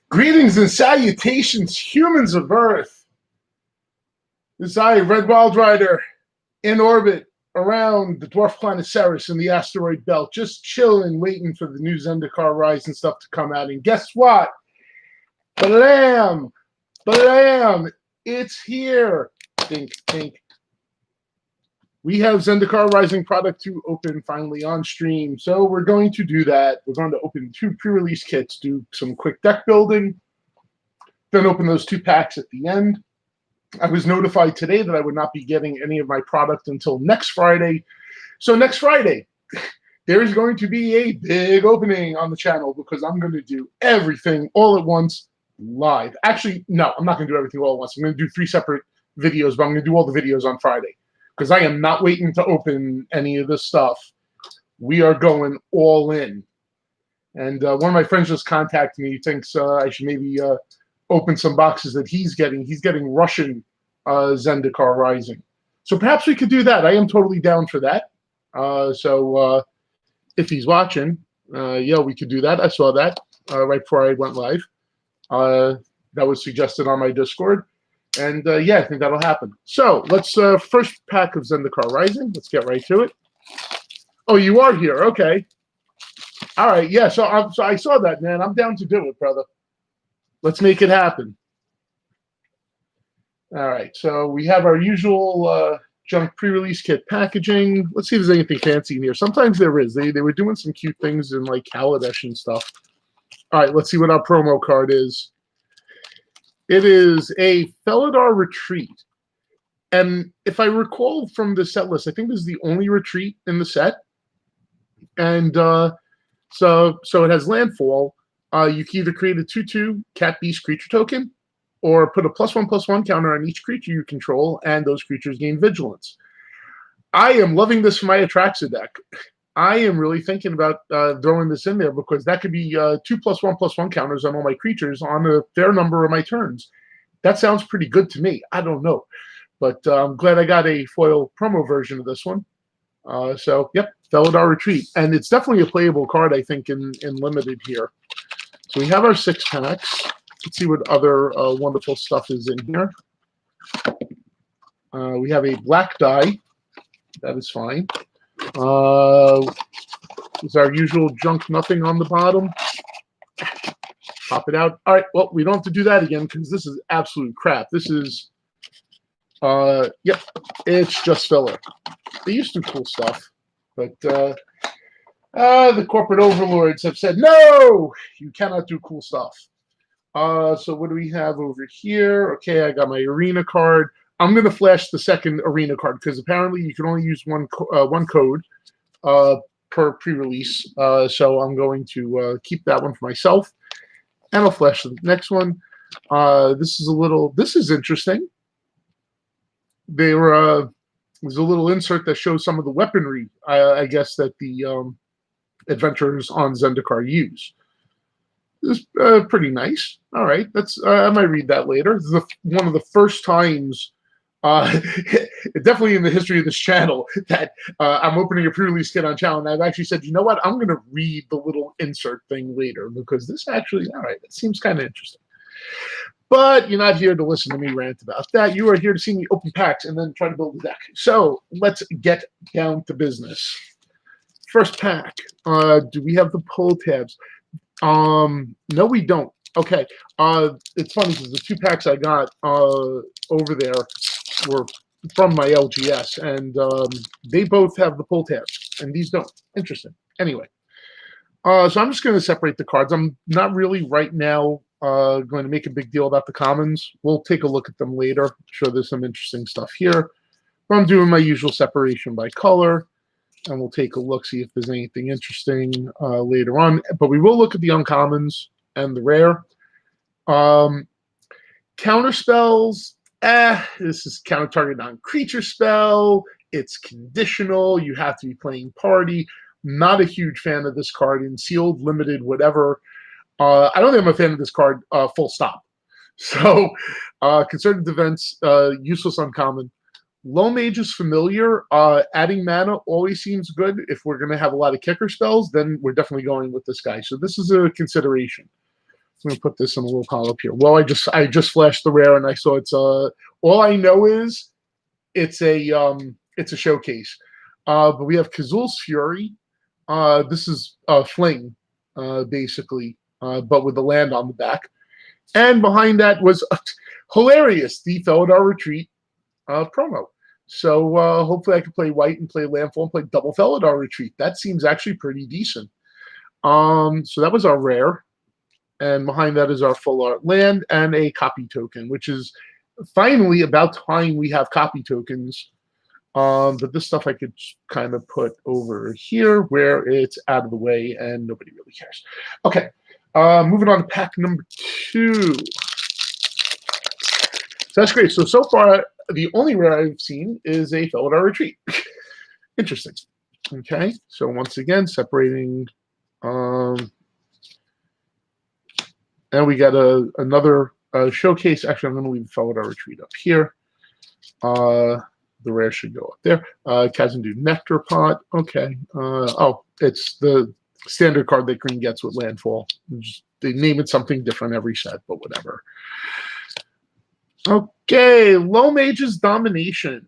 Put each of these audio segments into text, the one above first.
Greetings and salutations, humans of Earth. This is I, Red Wild Rider, in orbit around the dwarf planet Ceres in the asteroid belt, just chilling, waiting for the new Zendikar Rise and stuff to come out. And guess what? Blam! Blam! It's here! Think, think. We have Zendikar Rising product to open finally on stream. So we're going to do that. We're going to open 2 pre-release kits, do some quick deck building, then open those 2 packs at the end. I was notified today that I would not be getting any of my product until next Friday. So next Friday, there is going to be a big opening on the channel because I'm going to do everything all at once live. Actually, no, I'm not going to do everything all at once. I'm going to do 3 separate videos, but I'm going to do all the videos on Friday because I am not waiting to open any of this stuff. We are going all in. And one of my friends just contacted me. He thinks I should maybe open some boxes that he's getting. He's getting Russian Zendikar Rising. So perhaps we could do that. I am totally down for that. So if he's watching, yeah, we could do that. I saw that right before I went live. That was suggested on my Discord. And yeah, I think that'll happen. So let's first pack of Zendikar Rising. Let's get right to it. Oh, you are here. Okay. All right. Yeah. So I saw that, man. I'm down to do it, brother. Let's make it happen. All right. So we have our usual junk pre-release kit packaging. Let's see if there's anything fancy in here. Sometimes there is. They were doing some cute things in like Kaladesh and stuff. All right. Let's see what our promo card is. It is a Felidar Retreat. And if I recall from the set list, I think this is the only retreat in the set. And so it has landfall. You can either create a 2/2 cat beast creature token or put a +1/+1 counter on each creature you control, and those creatures gain vigilance. I am loving this for my Atraxa deck. I am really thinking about throwing this in there because that could be 2 +1/+1 counters on all my creatures on a fair number of my turns. That sounds pretty good to me. I don't know. But I'm glad I got a foil promo version of this one. So, yep, Felidar Retreat. And it's definitely a playable card, I think, in Limited here. So we have our 6 packs. Let's see what other wonderful stuff is in here. We have a black die. That is fine. Is our usual junk nothing on the bottom. Pop it out. All right, well, we don't have to do that again because this is absolute crap. This is, yep, it's just filler. They used to do cool stuff, but the corporate overlords have said, no, you cannot do cool stuff. So what do we have over here? Okay, I got my arena card. I'm going to flash the second arena card because apparently you can only use one code per pre-release. So I'm going to keep that one for myself. And I'll flash the next one. This is interesting. There's a little insert that shows some of the weaponry, I guess, that the adventurers on Zendikar use. This is pretty nice. All right, I might read that later. This is one of the first times, definitely in the history of this channel, that I'm opening a pre-release kit on channel, and I've actually said, you know what, I'm going to read the little insert thing later because this actually, all right, it seems kind of interesting. But you're not here to listen to me rant about that. You are here to see me open packs and then try to build a deck. So let's get down to business. First pack. Do we have the pull tabs? No, we don't. Okay. It's funny because the 2 packs I got over there were from my LGS, and they both have the pull tabs, and these don't. Interesting. Anyway, so I'm just going to separate the cards. I'm not really right now going to make a big deal about the commons. We'll take a look at them later. I'm sure there's some interesting stuff here. But I'm doing my usual separation by color, and we'll take a look, see if there's anything interesting later on. But we will look at the uncommons and the rare. Counter spells. This is counter target non-creature spell. It's conditional. You have to be playing party. Not a huge fan of this card in sealed, limited, whatever. I don't think I'm a fan of this card, full stop. So, concerted defense, useless uncommon. Low mage is familiar. Adding mana always seems good. If we're going to have a lot of kicker spells, then we're definitely going with this guy. So this is a consideration. I'm gonna put this in a little pile up here. Well, I just flashed the rare and I saw it's all I know is it's a showcase. But we have Kazul's Fury. This is Fling, basically, but with the land on the back. And behind that was hilarious, the Felidar Retreat promo. So hopefully I can play white and play landfall and play double Felidar Retreat. That seems actually pretty decent. So that was our rare. And behind that is our full art land and a copy token, which is finally about time we have copy tokens. But this stuff I could kind of put over here where it's out of the way and nobody really cares. Okay, moving on to pack number 2. So that's great. So far, the only rare I've seen is a Felidar Retreat. Interesting. Okay, so once again, separating... and we got another showcase. Actually, I'm going to leave the Felidar Retreat up here. The rare should go up there. Kazandu Nectar Pot. Okay. Oh, it's the standard card that green gets with landfall. They name it something different every set, but whatever. Okay, Low Mage's Domination.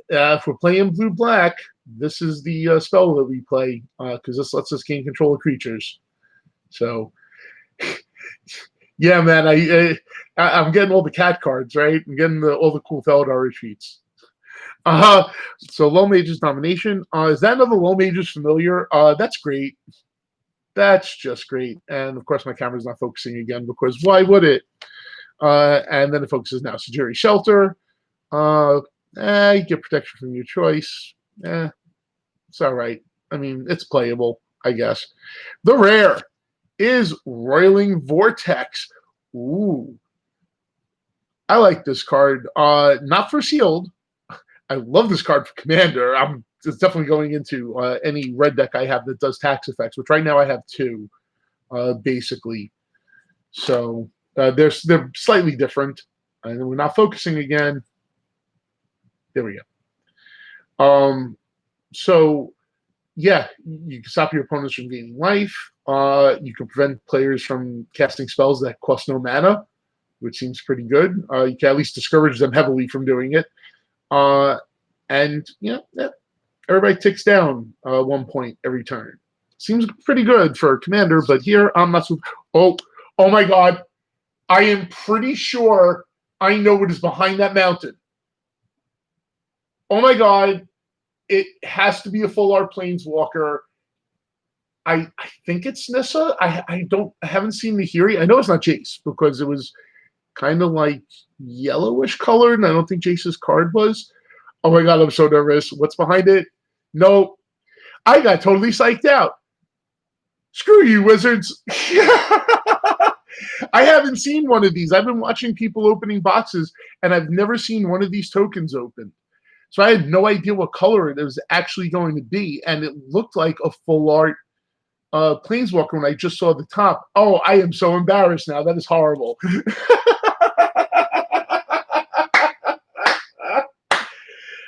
If we're playing blue-black, this is the spell that we play because this lets us gain control of creatures. So... yeah, man, I'm getting all the cat cards, right? I'm getting all the cool Felidar Retreats. So Low Mage's Domination. Is that another Low Mage's familiar? That's great. That's just great. And of course, my camera's not focusing again because why would it? And then it focuses now. Sejiri Shelter. You get protection from your choice. It's all right. I mean, it's playable, I guess. The rare is Roiling Vortex. Ooh. I like this card. Not for sealed. I love this card for Commander. It's definitely going into any red deck I have that does tax effects, which right now I have 2, basically. So they're slightly different. And we're not focusing again. There we go. So, yeah, you can stop your opponents from gaining life. You can prevent players from casting spells that cost no mana, which seems pretty good. You can at least discourage them heavily from doing it. And, everybody ticks down 1 point every turn. Seems pretty good for a commander, but here I'm not so... Oh my God. I am pretty sure I know what is behind that mountain. Oh my God. It has to be a full art Planeswalker. I think it's Nissa. I haven't seen the Hiri. I know it's not Jace because it was kind of like yellowish colored, and I don't think Jace's card was. Oh my God, I'm so nervous. What's behind it? No. I got totally psyched out. Screw you, Wizards. I haven't seen one of these. I've been watching people opening boxes, and I've never seen one of these tokens open. So I had no idea what color it was actually going to be, and it looked like a full art Planeswalker when I just saw the top. Oh, I am so embarrassed now. That is horrible.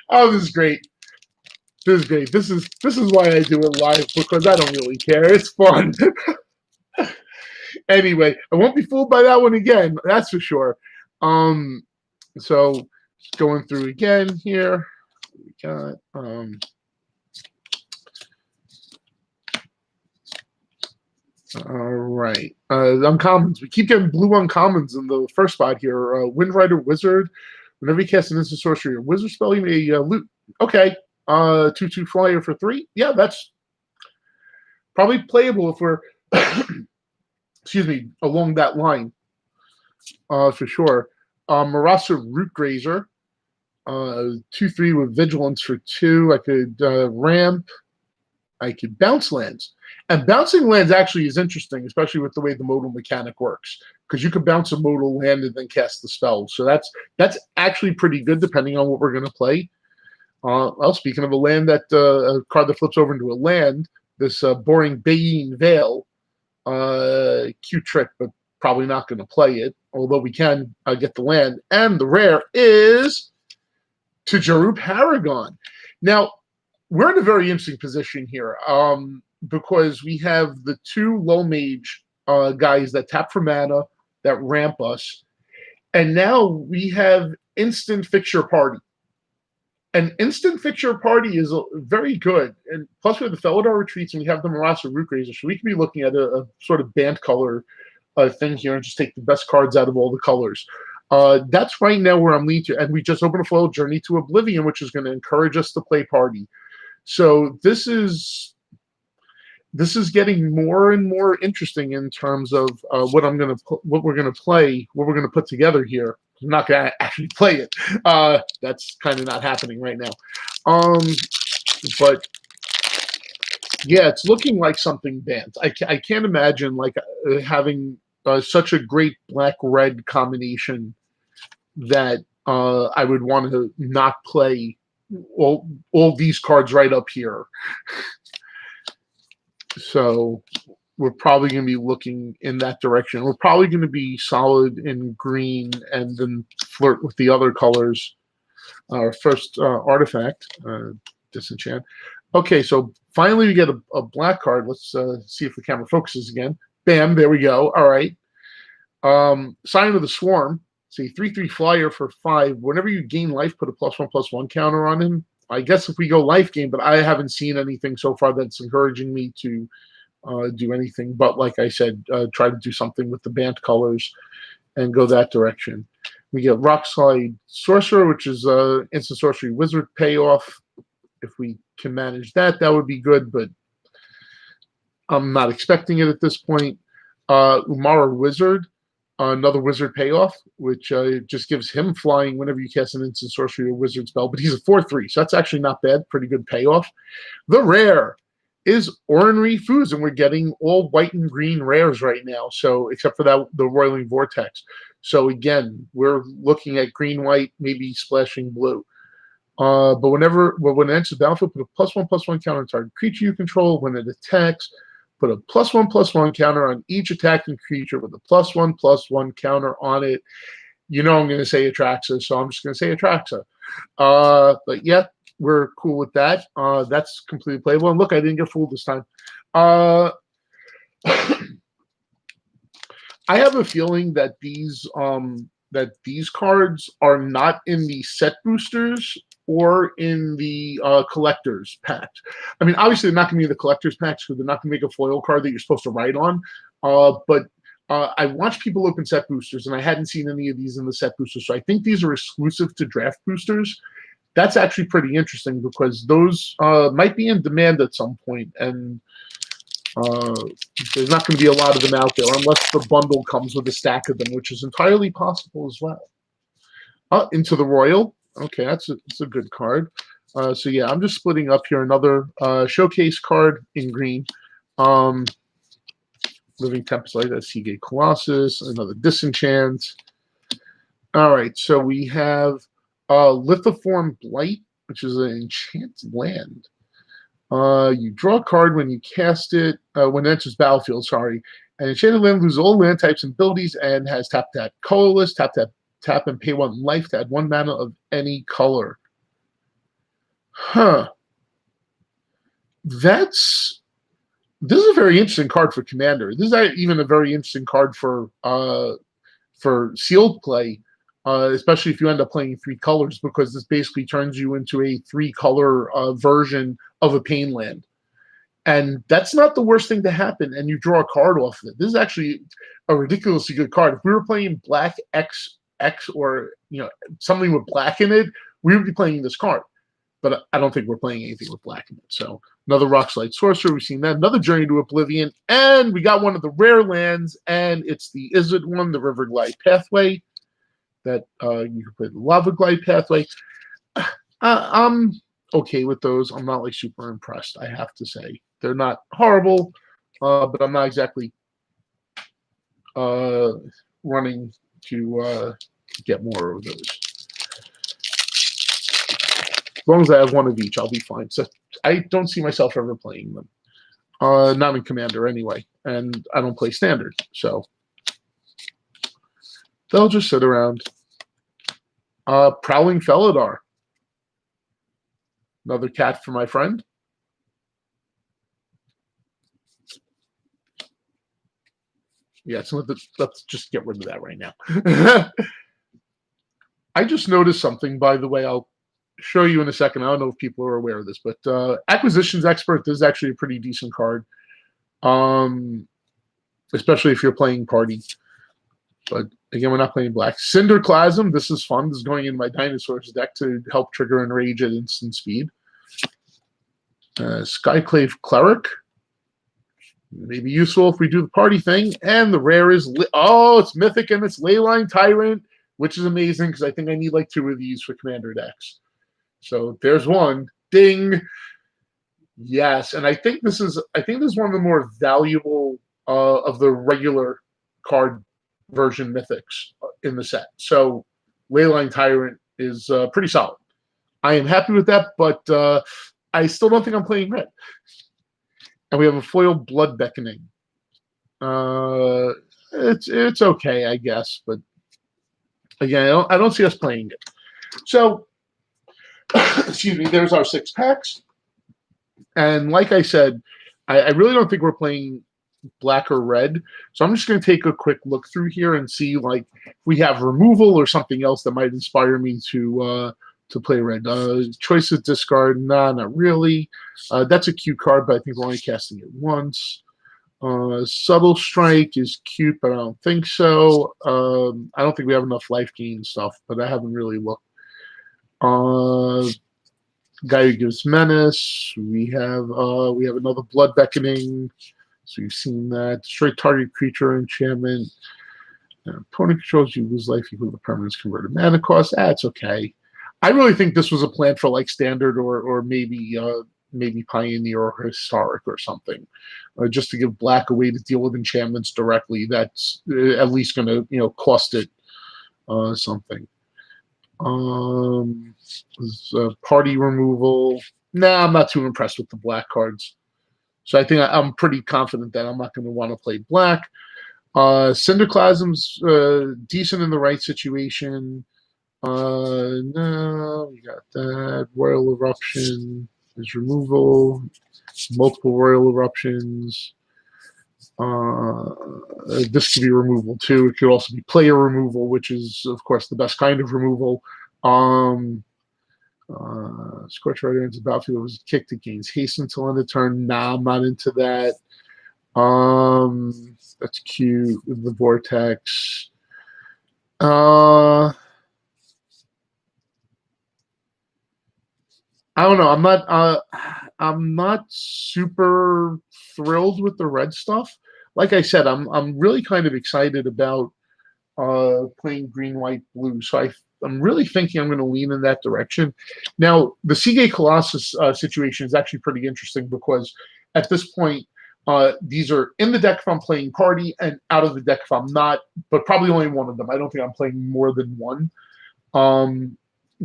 Oh, this is great. This is great. This is why I do it live, because I don't really care. It's fun. Anyway, I won't be fooled by that one again. That's for sure. So going through again here. We got all right. Uncommons. We keep getting blue uncommons in the first spot here. Windrider Wizard. Whenever you cast an instant sorcery or wizard spell, you may loot. Okay. 2/2 flyer for 3. Yeah, that's probably playable if we're excuse me, along that line. For sure. Marasa Rootgrazer. 2/3 with vigilance for 2. I could ramp. I could bounce lands. And bouncing lands actually is interesting, especially with the way the modal mechanic works, because you could bounce a modal land and then cast the spell. So that's actually pretty good depending on what we're going to play. Well, speaking of a land that a card that flips over into a land, this boring Bayin Veil, cute trick, but probably not going to play it. Although we can get the land, and the rare is Tajaru Paragon. Now we're in a very interesting position here. Because we have the 2 low mage guys that tap for mana, that ramp us. And now we have instant fixture party. And instant fixture party is very good. And plus we have the Felidar retreats and we have the Marasa Root Razor. So we could be looking at a sort of band color thing here and just take the best cards out of all the colors. That's right now where I'm leading to. And we just opened a foil Journey to Oblivion, which is going to encourage us to play party. So this is getting more and more interesting in terms of what we're gonna play, what we're gonna put together here. I'm not gonna actually play it. That's kind of not happening right now. But yeah, it's looking like something banned. I can't imagine like having such a great black-red combination that I would want to not play all these cards right up here. So we're probably going to be looking in that direction. We're probably going to be solid in green and then flirt with the other colors. Our first artifact, Disenchant. Okay, so finally we get a black card. Let's see if the camera focuses again. Bam, there we go. All right. Sign of the Swarm. See, 3/3 flyer for 5. Whenever you gain life, put a +1/+1 counter on him. I guess if we go life gain, but I haven't seen anything so far that's encouraging me to do anything. But like I said, try to do something with the band colors and go that direction. We get Rockslide Sorcerer, which is instant sorcery wizard payoff. If we can manage that, that would be good, but I'm not expecting it at this point. Umara Wizard, another wizard payoff, which just gives him flying whenever you cast an instant sorcery or wizard spell, but he's a 4/3, so that's actually not bad. Pretty good payoff. The rare is Ornery Foods, and we're getting all white and green rares right now, so except for that, the Roiling Vortex. So again, we're looking at green, white, maybe splashing blue. But when it enters the battlefield, put a +1/+1 counter on target creature you control. When it attacks, put a +1/+1 counter on each attacking creature with a +1/+1 counter on it. You know I'm going to say Atraxa, so I'm just going to say Atraxa. But yeah, we're cool with that. That's completely playable. And look, I didn't get fooled this time. I have a feeling that these cards are not in the set boosters or in the collector's packs. I mean, obviously they're not going to be in the collector's packs because they're not going to make a foil card that you're supposed to write on. But I watched people open set boosters, and I hadn't seen any of these in the set boosters. So I think these are exclusive to draft boosters. That's actually pretty interesting because those might be in demand at some point, and there's not going to be a lot of them out there unless the bundle comes with a stack of them, which is entirely possible as well. Into the Royal. Okay, that's a good card. So yeah, I'm just splitting up here another showcase card in green. Living Tempest like that, Seagate Colossus, another Disenchant. All right, so we have Lithiform Blight, which is an enchanted land. You draw a card when you cast it, when it enters battlefield, sorry. And enchanted land loses all land types and abilities and has tap, colorless, tap, and pay 1 life to add 1 mana of any color. Huh. This is a very interesting card for Commander. This is even a very interesting card for sealed play, especially if you end up playing 3 colors, because this basically turns you into a 3-color version of a Pain land. And that's not the worst thing to happen, and you draw a card off of it. This is actually a ridiculously good card. If we were playing black X or something with black in it, we would be playing this card. But I don't think we're playing anything with black in it. So another Rockslide Sorcerer, we've seen that. Another Journey to Oblivion, and we got one of the rare lands, and it's the Izzet one, the River Glide Pathway. That you can play the Lava Glide Pathway. I'm okay with those. I'm not like super impressed, I have to say. They're not horrible, but I'm not exactly running to get more of those. As long as I have one of each, I'll be fine. So I don't see myself ever playing them. Not in Commander anyway, and I don't play Standard, so they'll just sit around. Prowling Felidar. Another cat for my friend. Yeah, so let's just get rid of that right now. I just noticed something, by the way. I'll show you in a second. I don't know if people are aware of this, but Acquisitions Expert is actually a pretty decent card, especially if you're playing party. But again, we're not playing black. Cinderclasm, this is fun. This is going in my Dinosaurs deck to help trigger Enrage at instant speed. Skyclave Cleric. Maybe useful if we do the party thing. And the rare is, it's Mythic and it's Leyline Tyrant, which is amazing because I think I need like 2 of these for Commander decks. So there's one. Ding. Yes, and I think this is one of the more valuable of the regular card version mythics in the set. So Leyline Tyrant is pretty solid. I am happy with that, but I still don't think I'm playing red. And we have a foil Blood Beckoning. It's okay, I guess, but again, I don't see us playing it. So, excuse me, there's our 6 packs. And like I said, I really don't think we're playing black or red. So I'm just going to take a quick look through here and see like if we have removal or something else that might inspire me to play red. Choices discard, nah, not really. That's a cute card, but I think we're only casting it once. Subtle Strike is cute, but I don't think so. I don't think we have enough life gain stuff, but I haven't really looked. Guy who gives menace. We have another Blood Beckoning. So you've seen that. Destroy target creature enchantment. Opponent controls, you lose life equal to permanence converted mana cost. That's okay. I really think this was a plan for like standard or maybe Pioneer or Historic or something, just to give black a way to deal with enchantments directly. That's at least going to cost it something. Party removal. Nah, I'm not too impressed with the black cards. So I think I'm pretty confident that I'm not going to want to play black. Cinderclasm's decent in the right situation. No, we got that. Royal Eruption is removal. Multiple Royal Eruptions. This could be removal too. It could also be player removal, which is, of course, the best kind of removal. Scorch Rider into battlefield was kicked. It gains haste until end of turn. Nah, I'm not into that. That's cute with the Vortex. I don't know. I'm not super thrilled with the red stuff. Like I said, I'm really kind of excited about playing green, white, blue. So I'm really thinking I'm going to lean in that direction. Now, the Seagate Colossus situation is actually pretty interesting because at this point, these are in the deck if I'm playing party and out of the deck if I'm not, but probably only one of them. I don't think I'm playing more than one.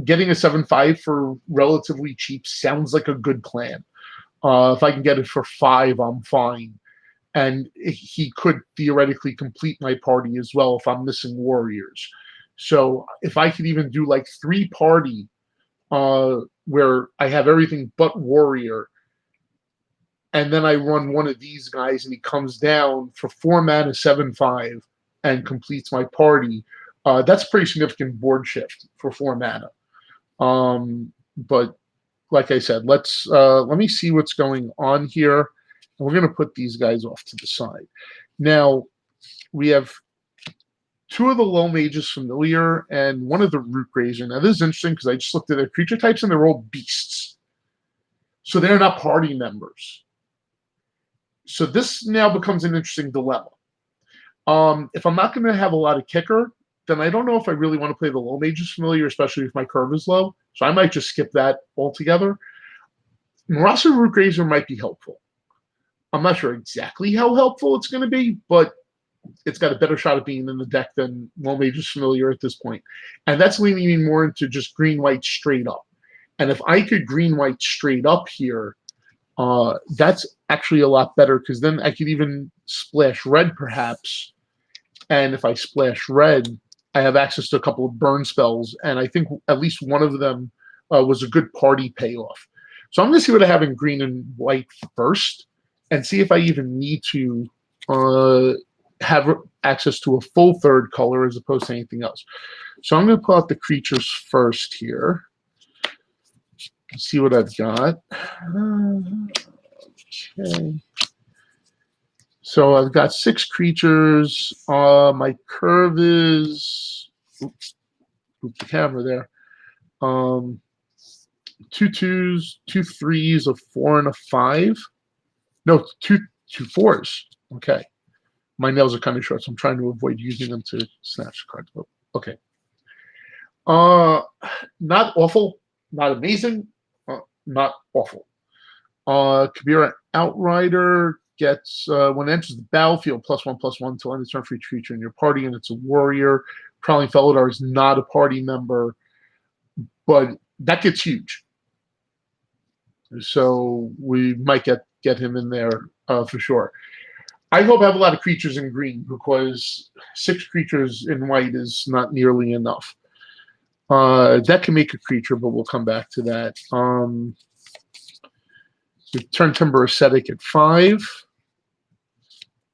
Getting a 7/5 for relatively cheap sounds like a good plan. If I can get it for 5, I'm fine. And he could theoretically complete my party as well if I'm missing warriors. So if I could even do like 3 party where I have everything but warrior, and then I run one of these guys and he comes down for 4 mana 7/5 and completes my party, that's pretty significant board shift for 4 mana. But like I said, let me see what's going on here. And we're going to put these guys off to the side. Now, we have 2 of the Low Mages Familiar and 1 of the Root Grazer. Now, this is interesting because I just looked at their creature types and they're all beasts. So they're not party members. So this now becomes an interesting dilemma. If I'm not going to have a lot of kicker, then I don't know if I really want to play the Low Mages Familiar, especially if my curve is low. So I might just skip that altogether. Marasa Root Grazer might be helpful. I'm not sure exactly how helpful it's going to be, but it's got a better shot of being in the deck than Low Mages Familiar at this point. And that's leaning me more into just green-white straight up. And if I could green-white straight up here, that's actually a lot better because then I could even splash red perhaps. And if I splash red, I have access to a couple of burn spells. And I think at least one of them was a good party payoff. So I'm going to see what I have in green and white first and see if I even need to have access to a full third color as opposed to anything else. So I'm going to pull out the creatures first here. See what I've got. Okay. So I've got 6 creatures. My curve is... Oops, the camera there. 2 2s, 2 3s, a 4, and a 5. No, 2 4s. Okay. My nails are kind of short, so I'm trying to avoid using them to snatch the cards. Okay. Not awful, not amazing, not awful. Kabira Outrider gets, when it enters the battlefield, +1/+1 until end of turn for each creature in your party, and it's a warrior. Prowling Felidar is not a party member, but that gets huge. So we might get him in there for sure. I hope I have a lot of creatures in green because 6 creatures in white is not nearly enough. That can make a creature, but we'll come back to that. Turn Timber Ascetic at 5.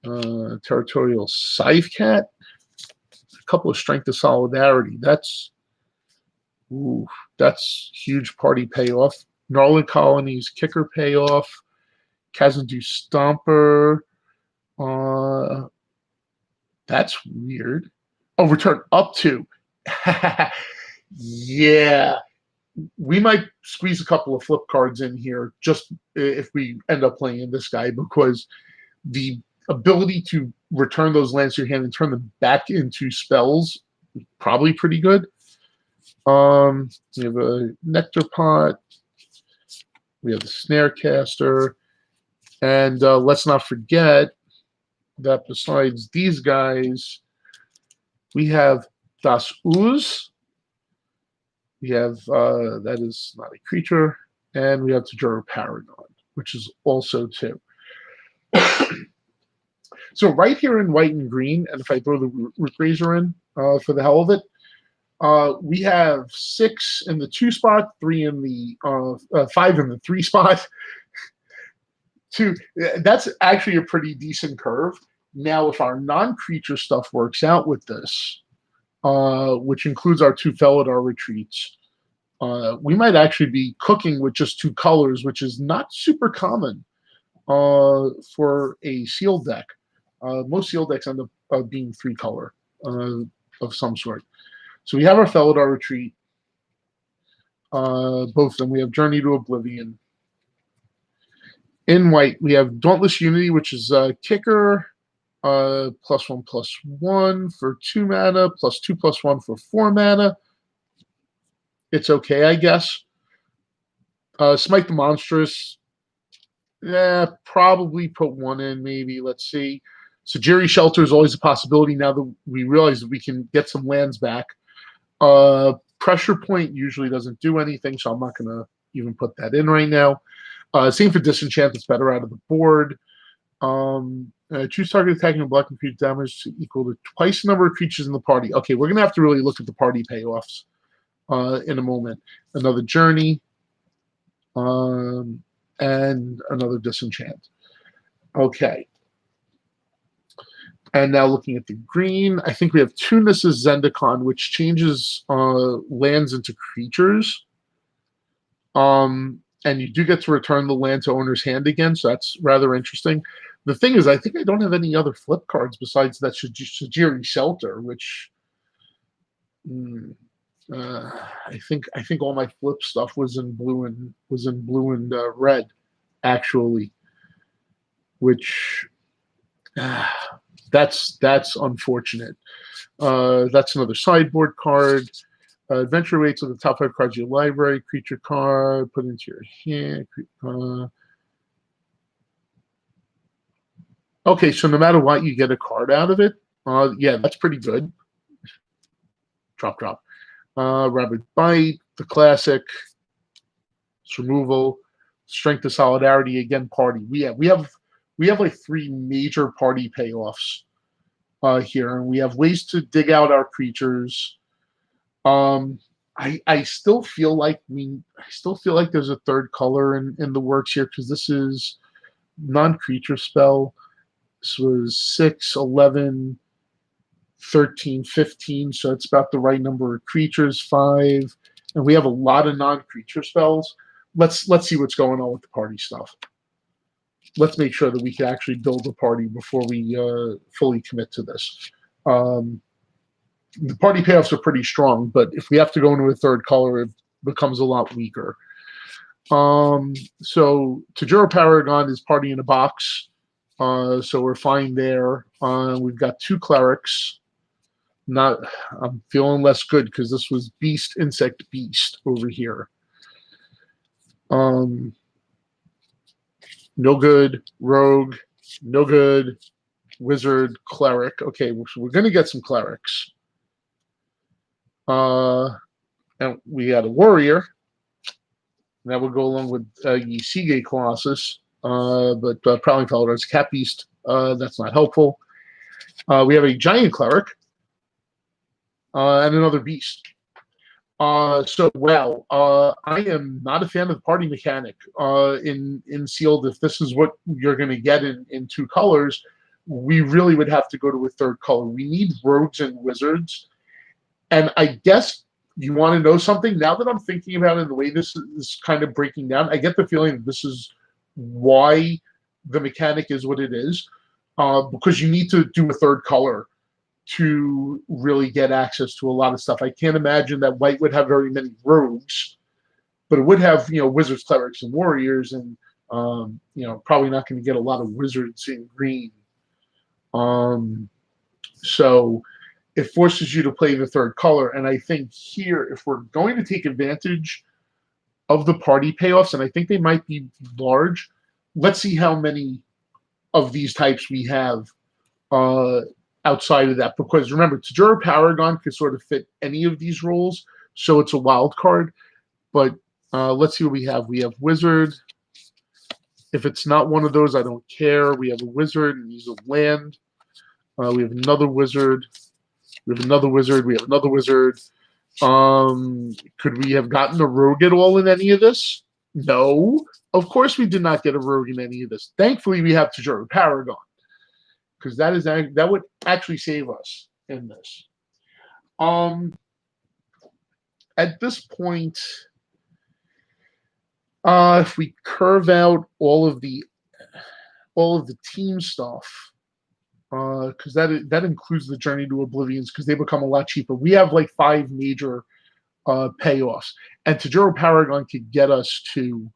Territorial Scythecat. A couple of Strength of Solidarity. That's huge party payoff. Gnarly Colonies, Kicker payoff. Kazandu Stomper. That's weird. Oh, return up to. Yeah. We might squeeze a couple of flip cards in here just if we end up playing this guy, because the ability to return those lands to your hand and turn them back into spells is probably pretty good. We have a Nectar Pot. We have the Snarecaster. And let's not forget that besides these guys, we have Das Uz. We have, that is not a creature. And we have Tajuru Paragon, which is also 2. So right here in white and green, and if I throw the Root Razor in for the hell of it, we have 6 in the 2 spot, 3 in the 5 in the 3 spot. 2. That's actually a pretty decent curve. Now, if our non-creature stuff works out with this, which includes our 2 Felidar retreats, we might actually be cooking with just 2 colors, which is not super common for a sealed deck. Most sealed decks end up being 3 color of some sort. So we have our Felidar retreat, both of them. We have Journey to Oblivion. In white, we have Dauntless Unity, which is Kicker, +1/+1 for 2 mana, +2/+1 for 4 mana. It's okay, I guess. Smite the Monstrous. Yeah, probably put 1 in, maybe. Let's see. Sajiri Shelter is always a possibility now that we realize that we can get some lands back. Pressure Point usually doesn't do anything, so I'm not going to even put that in right now. Same for Disenchant, it's better out of the board. Choose target attacking a black and creature damage to equal to twice the number of creatures in the party. Okay, we're going to have to really look at the party payoffs in a moment. Another Journey, and another Disenchant. Okay. And now looking at the green, I think we have Tunis' Zendikar, which changes lands into creatures. And you do get to return the land to owner's hand again, so that's rather interesting. The thing is, I think I don't have any other flip cards besides that Sajiri Shelter, which I think all my flip stuff was in blue and red, actually, which that's unfortunate. That's another sideboard card. Adventure waits on the top 5 cards of your library. Creature card, put into your hand. Okay, so no matter what, you get a card out of it. Yeah, that's pretty good. Drop. Rabid Bite, the classic. It's removal. Strength of Solidarity, again, party. We have like 3 major party payoffs here, and we have ways to dig out our creatures. I still feel like there's a third color in the works here, because this is non-creature spell. This was 6, 11, 13, 15. So it's about the right number of creatures. 5, and we have a lot of non-creature spells. Let's see what's going on with the party stuff. Let's make sure that we can actually build a party before we fully commit to this. The party payoffs are pretty strong, but if we have to go into a third color, it becomes a lot weaker. So Tajuro Paragon is party in a box. So we're fine there. We've got 2 clerics. I'm feeling less good because this was Beast, Insect, Beast over here. No good. Rogue, no good. Wizard, cleric. Okay, so we're going to get some clerics. And we got a warrior. That would go along with Yesige Colossus. But Prowling Fellow is Cat Beast. That's not helpful. We have a giant cleric. And another beast. I am not a fan of the party mechanic in sealed. If this is what you're going to get in 2 colors, we really would have to go to a third color. We need rogues and wizards. And I guess you want to know something? Now that I'm thinking about it, the way this is kind of breaking down, I get the feeling that this is why the mechanic is what it is, because you need to do a third color to really get access to a lot of stuff. I can't imagine that white would have very many rogues, but it would have, wizards, clerics, and warriors, and probably not going to get a lot of wizards in green. So it forces you to play the third color, and I think here, if we're going to take advantage of the party payoffs, and I think they might be large, let's see how many of these types we have outside of that, because remember, Tajuro Paragon could sort of fit any of these roles, so it's a wild card. But let's see what we have. We have Wizard. If it's not one of those, I don't care. We have a Wizard, and he's a land. We have another Wizard. We have another Wizard. We have another Wizard. Could we have gotten a Rogue at all in any of this? No. Of course we did not get a Rogue in any of this. Thankfully, we have Tajuro Paragon, because that would actually save us in this. At this point, if we curve out all of the team stuff, because that includes the Journey to Oblivions, because they become a lot cheaper. We have like 5 major payoffs, and Tajuro Paragon could get us to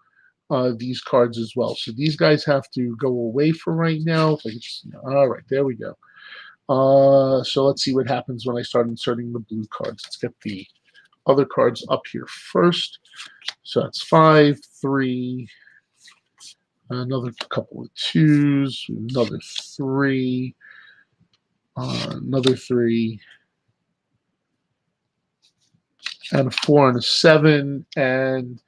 these cards as well. So these guys have to go away for right now. All right, there we go. So let's see what happens when I start inserting the blue cards. Let's get the other cards up here first. So that's 5, 3, another couple of 2s, another 3, another 3, and a 4 and a 7, and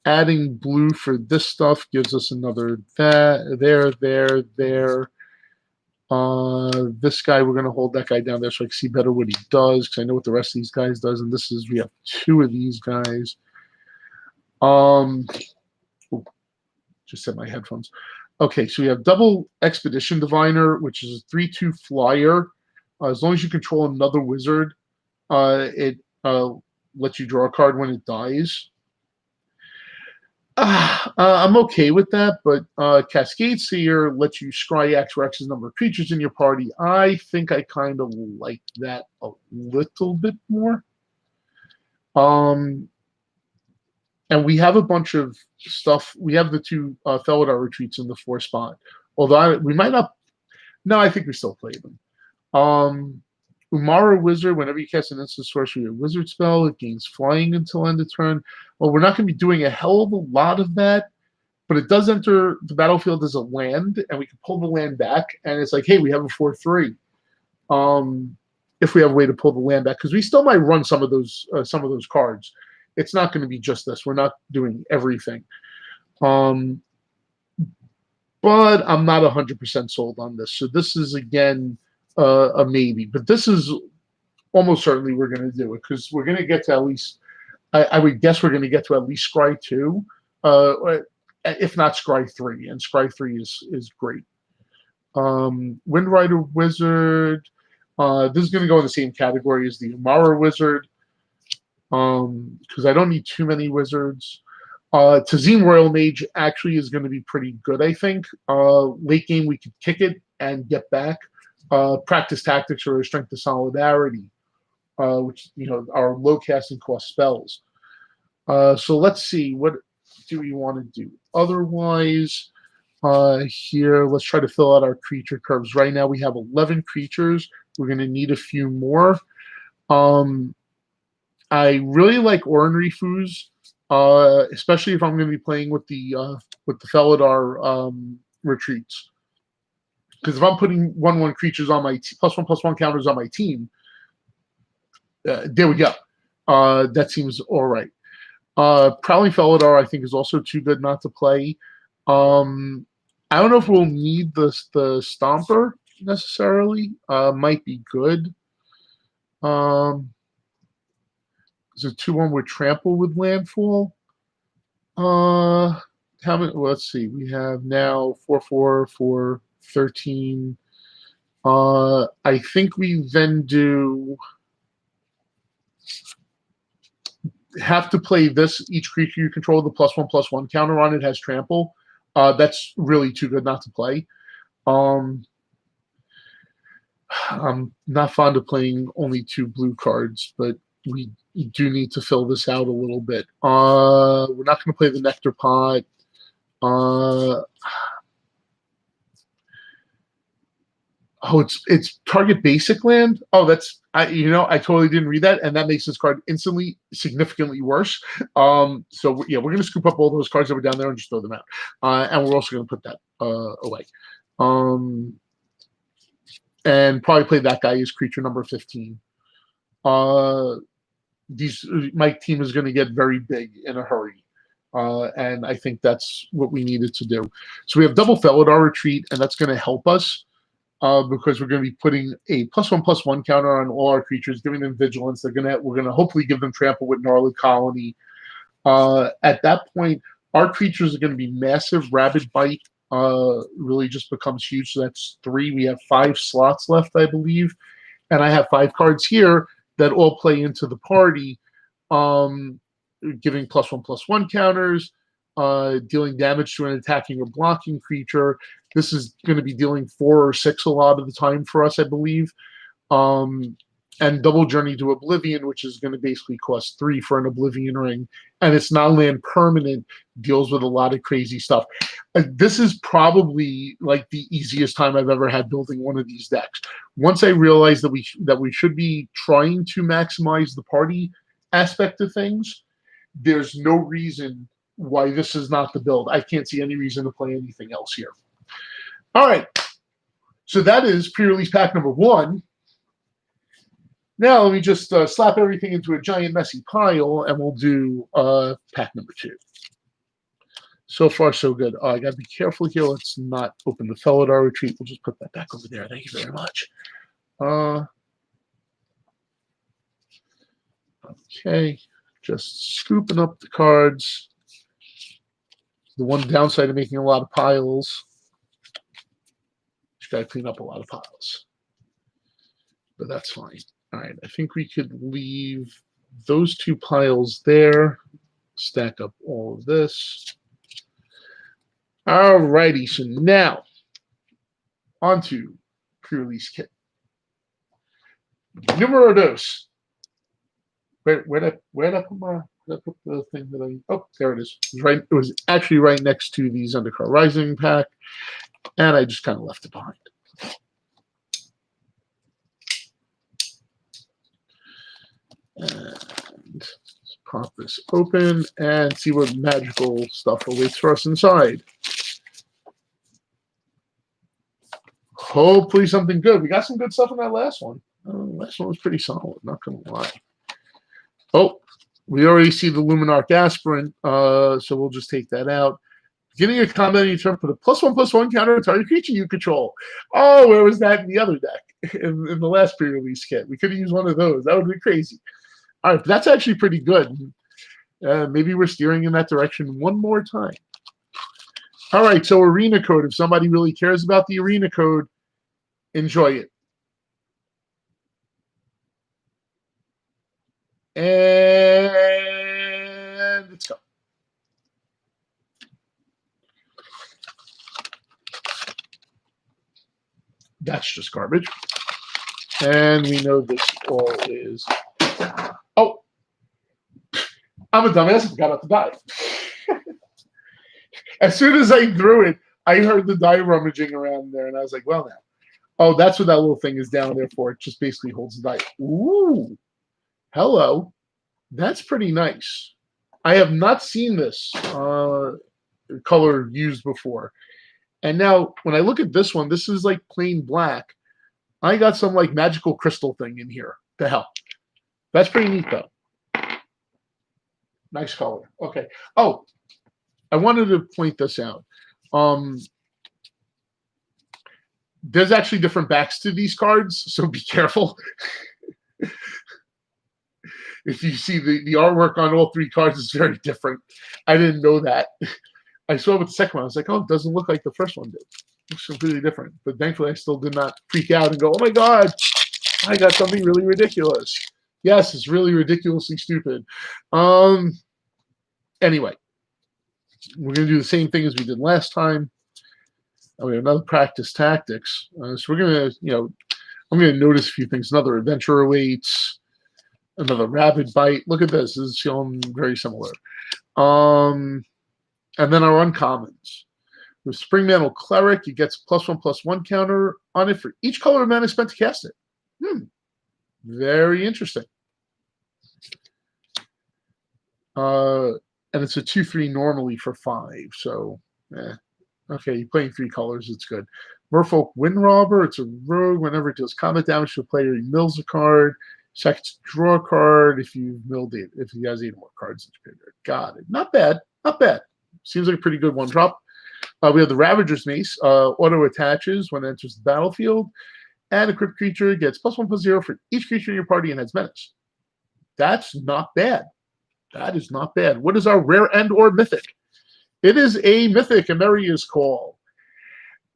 adding blue for this stuff gives us another there. This guy, we're going to hold that guy down there so I can see better what he does, because I know what the rest of these guys does, and we have 2 of these guys. Just set my headphones. Okay, so we have double Expedition Diviner, which is a 3/2 flyer. As long as you control another wizard, it lets you draw a card when it dies. I'm okay with that, but Cascade Seer lets you scry X for X's number of creatures in your party. I think I kind of like that a little bit more. And we have a bunch of stuff. We have the 2 Felidar Retreats in the 4 spot. Although we might not. No, I think we still play them. Umara Wizard, whenever you cast an instant sorcery or wizard spell, it gains flying until end of turn. Well, we're not going to be doing a hell of a lot of that, but it does enter the battlefield as a land, and we can pull the land back, and it's like, hey, we have a 4/3. If we have a way to pull the land back, because we still might run some of those cards. It's not going to be just this. We're not doing everything. But I'm not 100% sold on this. So this is, again, a maybe. But this is almost certainly we're going to do it, because we're going to get to at least, I would guess we're going to get to at least Scry 2, if not Scry 3. And Scry 3 is great. Wind Rider Wizard. This is going to go in the same category as the Umara Wizard, because I don't need too many wizards. Tazim Royal Mage actually is going to be pretty good, I think. Late game, we could kick it and get back. Practice Tactics or Strength of Solidarity, which are low casting cost spells. So let's see, what do we want to do? Otherwise, here, let's try to fill out our creature curves. Right now, we have 11 creatures. We're going to need a few more. I really like Ornery Foos, especially if I'm going to be playing with the Felidar retreats. Because if I'm putting 1/1 creatures on my +1/+1 counters on my team, there we go. That seems all right. Prowling Felidar, I think, is also too good not to play. I don't know if we'll need the Stomper necessarily. Might be good. Is a 2/1 with Trample with Landfall? How many? Well, let's see. We have now 4/4 for 13. I think we then have to play this. Each creature you control, the +1/+1 counter on it has Trample. That's really too good not to play. I'm not fond of playing only 2 blue cards, but we do need to fill this out a little bit. We're not going to play the Nectar Pot. It's target basic land. Oh, that's I totally didn't read that, and that makes this card instantly significantly worse. So yeah, we're going to scoop up all those cards that were down there and just throw them out, and we're also going to put that away, and probably play that guy as creature number 15. My team is going to get very big in a hurry. And I think that's what we needed to do. So we have double Felidar Retreat, and that's going to help us because we're going to be putting a +1/+1 counter on all our creatures, giving them vigilance. We're going to hopefully give them Trample with Gnarly Colony. At that point, our creatures are going to be massive. Rabid Bite really just becomes huge. So that's 3. We have 5 slots left, I believe. And I have 5 cards here that all play into the party, giving +1/+1 counters, dealing damage to an attacking or blocking creature. This is going to be dealing 4 or 6 a lot of the time for us, I believe. And Double Journey to Oblivion, which is going to basically cost 3 for an Oblivion Ring. And it's non-land permanent, deals with a lot of crazy stuff. This is probably like the easiest time I've ever had building one of these decks. Once I realized that we should be trying to maximize the party aspect of things, there's no reason why this is not the build. I can't see any reason to play anything else here. All right. So that is pre-release pack number 1. Now let me just slap everything into a giant messy pile, and we'll do pack number 2. So far, so good. I got to be careful here. Let's not open the Felidar Retreat. We'll just put that back over there. Thank you very much. Okay. Just scooping up the cards. The one downside of making a lot of piles, you got to clean up a lot of piles. But that's fine. All right, I think we could leave those 2 piles there. Stack up all of this. All righty, so now onto pre-release kit. Numero dos. Where did I put the thing that I? Oh, there it is. It was actually right next to the Zendikar Rising pack, and I just kind of left it behind. And let's pop this open and see what magical stuff awaits for us inside. Hopefully something good. We got some good stuff in that last one. The last one was pretty solid, not going to lie. Oh, we already see the Luminarch Aspirant, so we'll just take that out. Beginning a combat in turn for the +1/+1 counter target creature you control. Oh, where was that in the other deck? In the last pre-release kit. We could have used one of those. That would be crazy. All right, but that's actually pretty good. Maybe we're steering in that direction one more time. All right, so arena code. If somebody really cares about the arena code, enjoy it. And let's go. That's just garbage. And we know this all is. Oh, I'm a dumbass. I forgot about the die. As soon as I threw it, I heard the die rummaging around there, and I was like, well, now. Oh, that's what that little thing is down there for. It just basically holds the die. Ooh. Hello. That's pretty nice. I have not seen this color used before. And now, when I look at this one, this is like plain black. I got some like magical crystal thing in here. The hell. That's pretty neat, though. Nice color. Okay. Oh, I wanted to point this out. There's actually different backs to these cards, so be careful. If you see the artwork on all three cards is very different. I didn't know that. I saw it with the second one. I was like, oh, it doesn't look like the first one did. It looks completely different. But thankfully, I still did not freak out and go, oh my God, I got something really ridiculous. Yes, it's really ridiculously stupid. Anyway, we're going to do the same thing as we did last time. We have another practice tactics. So we're going to, I'm going to notice a few things. Another adventure awaits. Another rabid bite. Look at this. This is feeling very similar. And then our uncommons. With Spring Mantle Cleric, it gets +1/+1 counter on it for each color of mana spent to cast it. Very interesting. And it's a 2/3 normally for 5. So, okay, you're playing 3 colors. It's good. Merfolk Windrobber. It's a rogue. Whenever it deals combat damage to a player, he mills a card. Second, draw a card if you've milled it. If he has 8 more cards in your graveyard. Got it. Not bad. Not bad. Seems like a pretty good one drop. We have the Ravager's Mace. Auto attaches when it enters the battlefield. And a crypt creature gets +1/+0 for each creature in your party and has menace. That's not bad. That is not bad. What is our rare and or mythic? It is a mythic, Emeria's Call.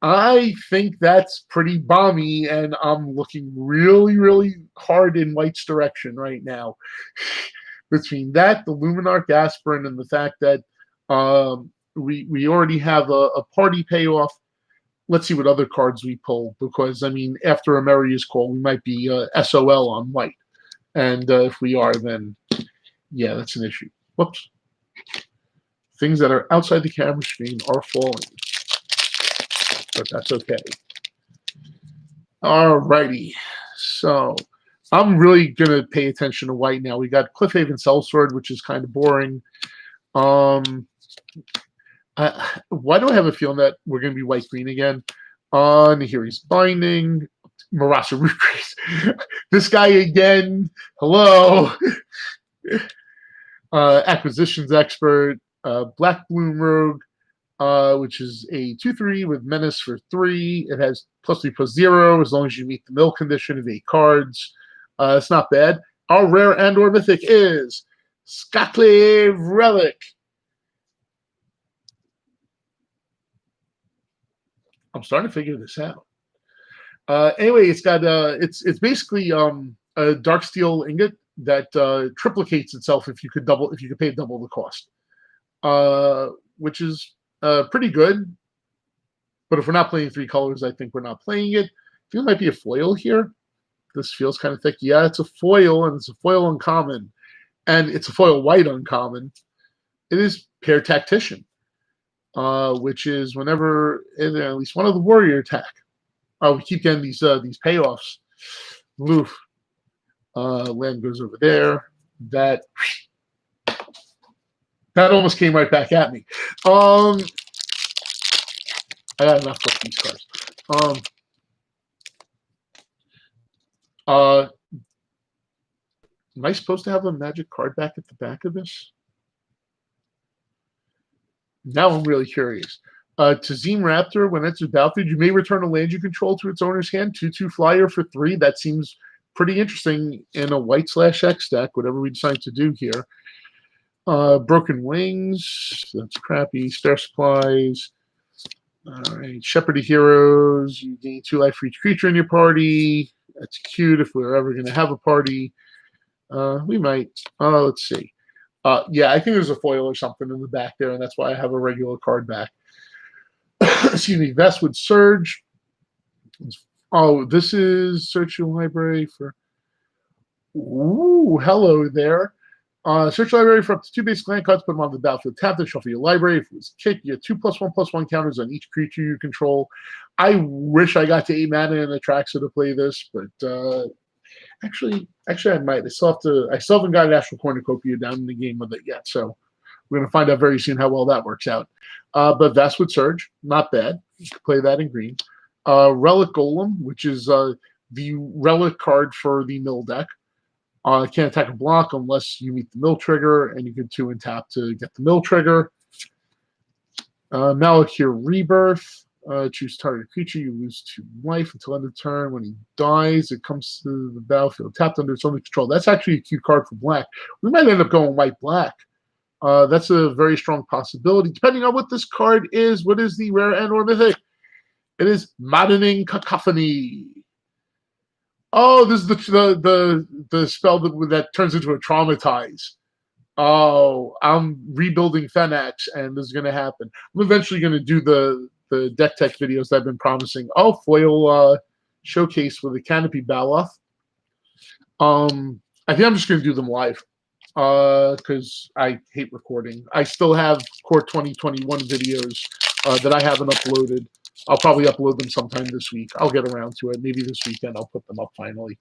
I think that's pretty balmy, and I'm looking really, really hard in White's direction right now. Between that, the Luminarch Aspirant, and the fact that we already have a party payoff. Let's see what other cards we pull, because, I mean, after Emeria's Call, we might be SOL on White. And if we are, then, yeah, that's an issue. Whoops. Things that are outside the camera screen are falling. But that's okay. Alrighty. So I'm really going to pay attention to White now. We got Cliffhaven Sellsword, which is kind of boring. Why do I have a feeling that we're going to be white-green again? Nahiri's Binding. Marasa Rootgrace. This guy again. Hello. Acquisitions Expert. Blackbloom Rogue. Which is a 2/3 with menace for 3. It has +3/+0 as long as you meet the mill condition of 8 cards. It's not bad. Our rare and or mythic is Scathlave Relic. I'm starting to figure this out. Anyway, it's got it's basically a dark steel ingot that triplicates itself if you could pay double the cost, which is pretty good. But if we're not playing 3 colors, I think we're not playing it. I think it might be a foil here. This feels kind of thick. Yeah, it's a foil, and it's a foil uncommon, and it's a foil white uncommon. It is Pair Tactician, which is whenever at least one of the warrior attack. We keep getting these payoffs. Oof. Land goes over there. That almost came right back at me. I got enough of these cards. Am I supposed to have a magic card back at the back of this? Now I'm really curious. Tazim Raptor, when it's battlefield, you may return a land you control to its owner's hand. 2/2 flyer for 3. That seems pretty interesting in a white/X deck, whatever we decide to do here. Broken Wings, that's crappy. Stair Supplies. All right, Shepherd of Heroes. You gain 2 life for each creature in your party. That's cute if we're ever going to have a party. We might. Let's see. Yeah, I think there's a foil or something in the back there, and that's why I have a regular card back. Excuse me. Vestwood Surge. Oh, this is search your library for. Ooh, hello there. Search your library for up to 2 basic land cards. Put them on the battlefield. Tap them, shuffle your library. If it's kick, you get 2+1/+1 counters on each creature you control. I wish I got to 8 mana in Atraxa to play this, but actually, I might. I still haven't got an Astral Cornucopia down in the game with it yet, so we're gonna find out very soon how well that works out. But Vestwood Surge, not bad. You can play that in green. Relic Golem, which is the relic card for the mill deck. Can't attack a block unless you meet the mill trigger, and you can 2 and tap to get the mill trigger. Malakir Rebirth. Choose target creature. You lose 2 life until end of turn. When he dies, it comes to the battlefield tapped under its own control. That's actually a cute card for black. We might end up going white-black. That's a very strong possibility, depending on what this card is. What is the rare and or mythic? It is Maddening Cacophony. Oh, this is the spell that turns into a Traumatize. Oh, I'm rebuilding Fenax, and this is going to happen. I'm eventually going to do the deck tech videos that I've been promising. Oh, foil showcase with a Canopy Baloth. I think I'm just going to do them live because I hate recording. I still have Core 2021 videos that I haven't uploaded. I'll probably upload them sometime this week. I'll get around to it. Maybe this weekend I'll put them up finally.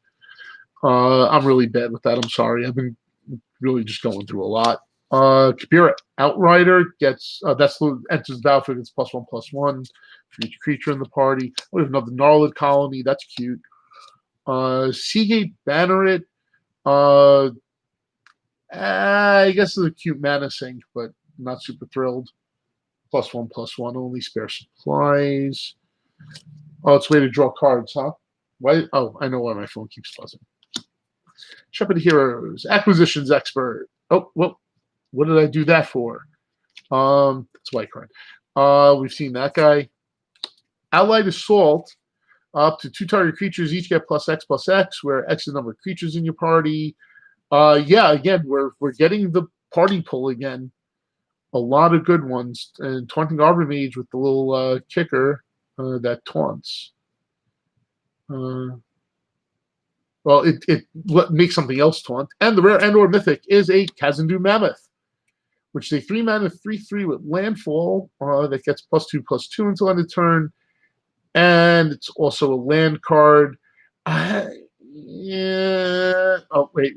I'm really bad with that. I'm sorry. I've been really just going through a lot. Kabira Outrider gets enters the battlefield. It's +1/+1 for each creature in the party. We have another Gnarled Colony. That's cute. Seagate Banneret. I guess it's a cute mana sink, but I'm not super thrilled. +1/+1 only. Spare supplies. Oh, it's a way to draw cards, huh? Why? Oh, I know why my phone keeps buzzing. Shepherd of Heroes. Acquisitions Expert. Oh, well, what did I do that for? It's white card. We've seen that guy. Allied Assault. Up to 2 target creatures each get +X/+X, where X is the number of creatures in your party. Yeah, again, we're getting the party pull again. A lot of good ones. And Taunting Arbor Mage with the little kicker that taunts. Well, it makes something else taunt. And the rare and or mythic is a Kazandu Mammoth, which is a 3 mana 3/3 with landfall that gets +2/+2 until end of turn. And it's also a land card. Yeah. Oh, wait.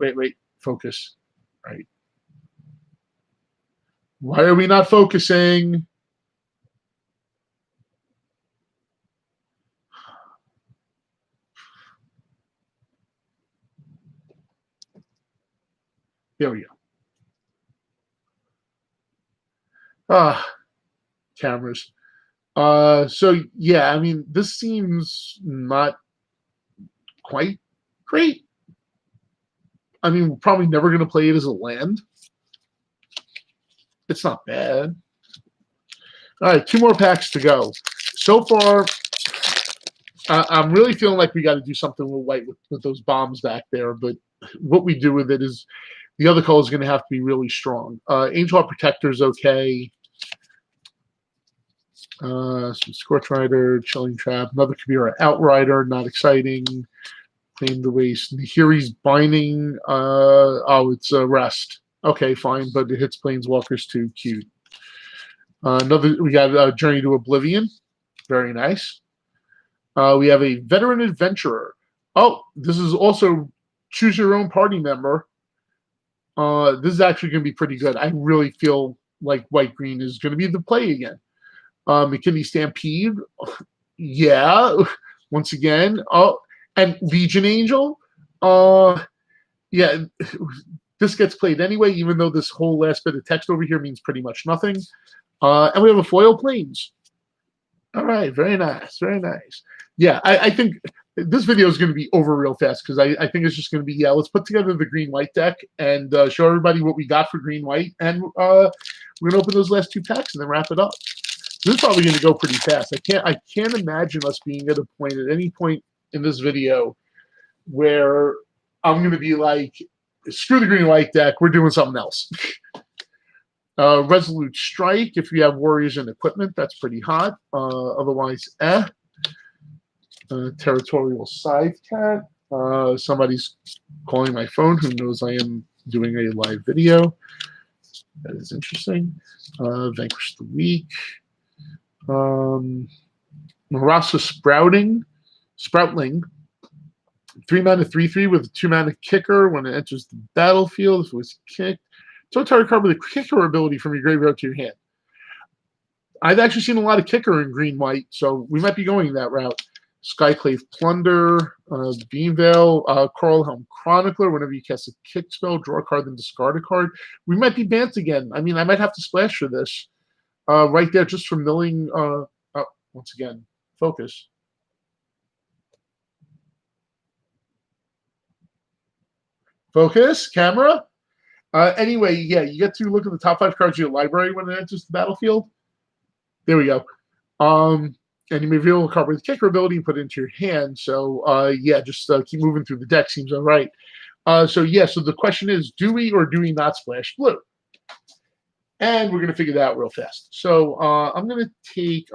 Focus. Right. Why are we not focusing? There we go. Cameras. So yeah, I mean, this seems not quite great. I mean, we're probably never going to play it as a land. It's not bad. All right, 2 more packs to go. So far, I'm really feeling like we got to do something with white with those bombs back there. But what we do with it is the other color is going to have to be really strong. Angel Heart Protector is okay. Some Scorch Rider, Chilling Trap, another Kabira Outrider, not exciting. Claim the Waste. Nahiri's Binding. It's a Rest. Okay, fine, but it hits Planeswalkers too. Cute. We got Journey to Oblivion. Very nice. We have a Veteran Adventurer. Oh, this is also choose your own party member. This is actually going to be pretty good. I really feel like white-green is going to be the play again. McKinney Stampede. Yeah, once again. Oh, and Legion Angel. Yeah, this gets played anyway, even though this whole last bit of text over here means pretty much nothing. And we have a foil Plains. All right, very nice, very nice. Yeah, I think this video is going to be over real fast because I think it's just going to be, let's put together the green-white deck and show everybody what we got for green-white. And we're going to open those last 2 packs and then wrap it up. This is probably going to go pretty fast. I can't imagine us being at a point at any point in this video where I'm going to be like, screw the green white deck, we're doing something else. Resolute Strike, if you have warriors and equipment, that's pretty hot. Otherwise, Territorial Scythe Cat. Somebody's calling my phone who knows I am doing a live video. That is interesting. Vanquish the Weak. Marasa Sproutling. 3 mana, 3/3 with a 2 mana kicker. When it enters the battlefield, if it was kicked, so target card with a kicker ability from your graveyard to your hand. I've actually seen a lot of kicker in green white, so we might be going that route. Skyclave Plunder, Beamvale, Coralhelm Chronicler. Whenever you cast a kick spell, draw a card, then discard a card. We might be banned again. I mean, I might have to splash for this. Right there, just for milling. Once again, focus. Focus, camera. Anyway, yeah, you get to look at the top 5 cards of your library when it enters the battlefield. There we go. And you may reveal a card with kicker ability and put it into your hand. So, yeah, just keep moving through the deck. Seems all right. So the question is, do we or do we not splash blue? And we're going to figure that out real fast. So I'm going to take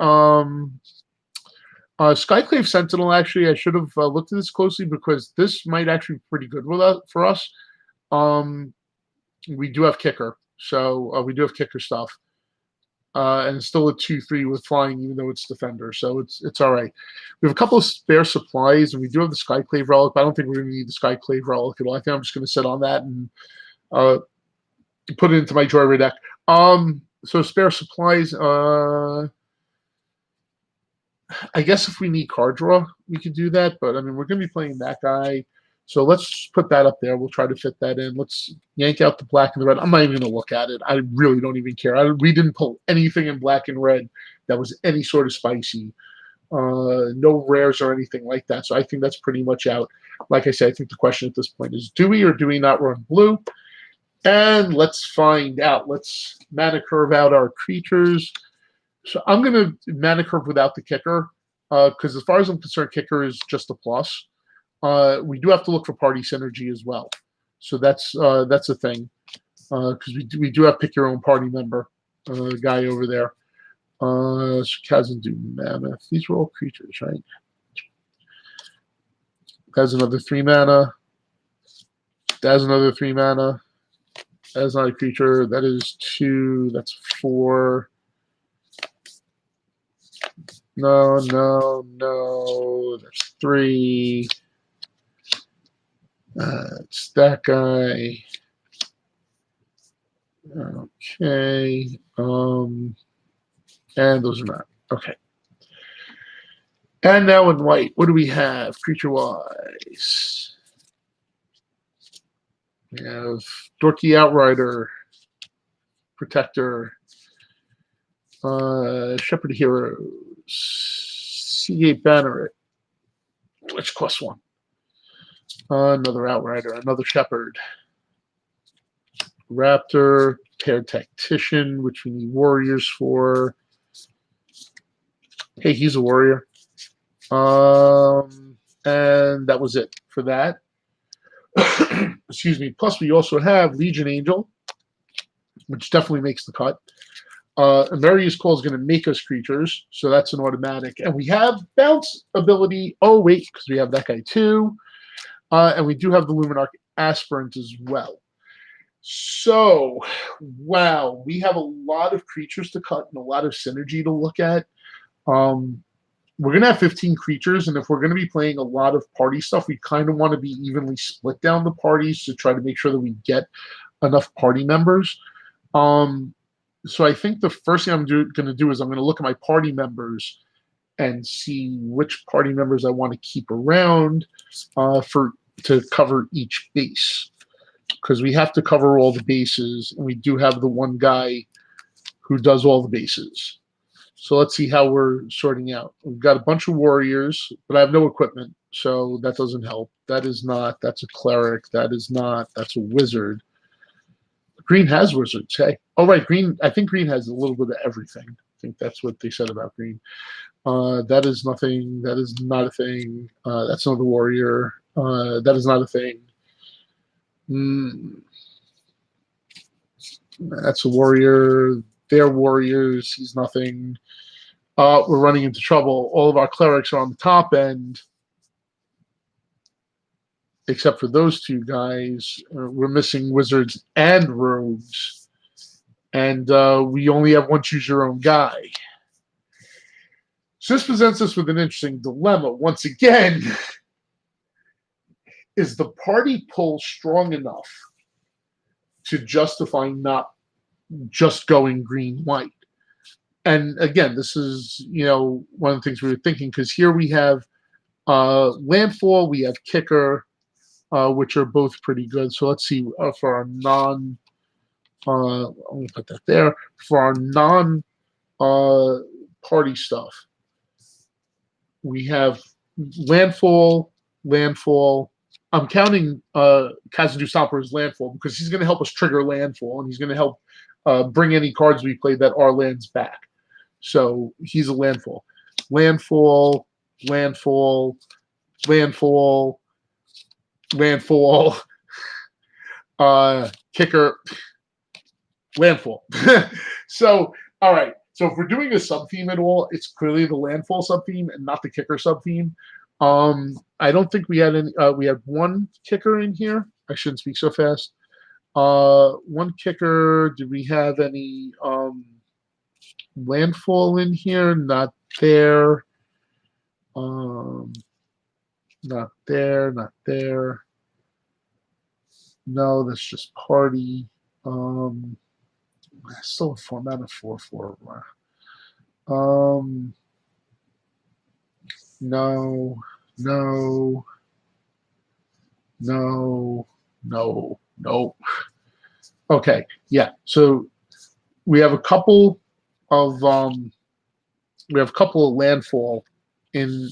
Skyclave Sentinel. Actually, I should have looked at this closely because this might actually be pretty good for us. We do have kicker. So we do have kicker stuff. And it's still a 2/3 with flying, even though it's defender. So it's all right. We have a couple of spare supplies, and we do have the Skyclave Relic, but I don't think we're going to need the Skyclave Relic at all. I think I'm just going to sit on that and put it into my Joyride deck. So spare supplies. I guess if we need card draw, we could do that. But I mean, we're going to be playing that guy. So let's put that up there. We'll try to fit that in. Let's yank out the black and the red. I'm not even going to look at it. I really don't even care. We didn't pull anything in black and red that was any sort of spicy. No rares or anything like that. So I think that's pretty much out. Like I said, I think the question at this point is, do we or do we not run blue? And let's find out. Let's mana curve out our creatures. So I'm going to mana curve without the kicker because as far as I'm concerned, kicker is just a plus. We do have to look for party synergy as well. So that's a thing because we do have pick your own party member guy over there. Doesn't do mammoth. These were all creatures, right? That's another 3 mana. That's another 3 mana. That's not a creature. That is 2. That's 4. No. That's 3. It's that guy. Okay. And those are not. Okay. And now in white, what do we have creature-wise? We have Dorky Outrider, Protector, Shepherd of Heroes, Seagate Banneret, which costs 1. Another Outrider, another Shepherd, Raptor, Paired Tactician, which we need warriors for. Hey, he's a warrior. And that was it for that. Excuse me. Plus, we also have Legion Angel, which definitely makes the cut. Amarius Call is going to make us creatures, so that's an automatic. And we have bounce ability. Oh, wait, because we have that guy too. And we do have the Luminarch Aspirant as well. So, wow, we have a lot of creatures to cut and a lot of synergy to look at. We're going to have 15 creatures, and if we're going to be playing a lot of party stuff, we kind of want to be evenly split down the parties to try to make sure that we get enough party members. So I think the first thing I'm going to do is I'm going to look at my party members and see which party members I want to keep around to cover each base. Because we have to cover all the bases, and we do have the one guy who does all the bases. So let's see how we're sorting out. We've got a bunch of warriors, but I have no equipment, so that doesn't help. That is not. That's a cleric. That is not. That's a wizard. Green has wizards. Hey. Oh, right. Green. I think green has a little bit of everything. think that's what they said about green. That is nothing. That is not a thing. That's another warrior. That is not a thing. That's a warrior. They're warriors. He's nothing. We're running into trouble. All of our clerics are on the top end, except for those two guys. We're missing wizards and rogues. And we only have one choose your own guy. So this presents us with an interesting dilemma. Once again, is the party pull strong enough to justify not just going green-white? And again, this is, one of the things we were thinking, because here we have landfall, we have kicker, which are both pretty good. So let's see, for our I'm going to put that there. For our non-party stuff, we have landfall. I'm counting Kazadu Stomper as landfall because he's going to help us trigger landfall, and he's going to help bring any cards we play that are lands back. So he's a landfall. Landfall. Kicker. Landfall. So, all right. So if we're doing a sub-theme at all, it's clearly the landfall sub-theme and not the kicker sub-theme. I don't think we had any. We had one kicker in here. I shouldn't speak so fast. One kicker. Did we have any landfall in here? Not there. Not there. Not there. No, that's just party. Still a format of 4/4. No. Okay, yeah. So we have a couple of landfall in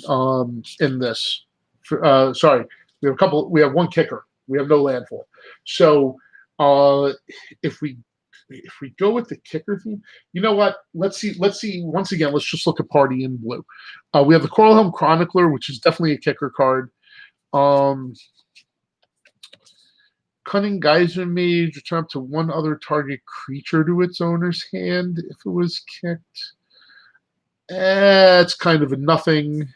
this. Sorry, we have one kicker. We have no landfall. So if we go with the kicker theme, you know what? Let's see. Once again, let's just look at party in blue. We have the Coralhelm Chronicler, which is definitely a kicker card. Cunning Geyser Mage, return up to one other target creature to its owner's hand if it was kicked. It's kind of a nothing.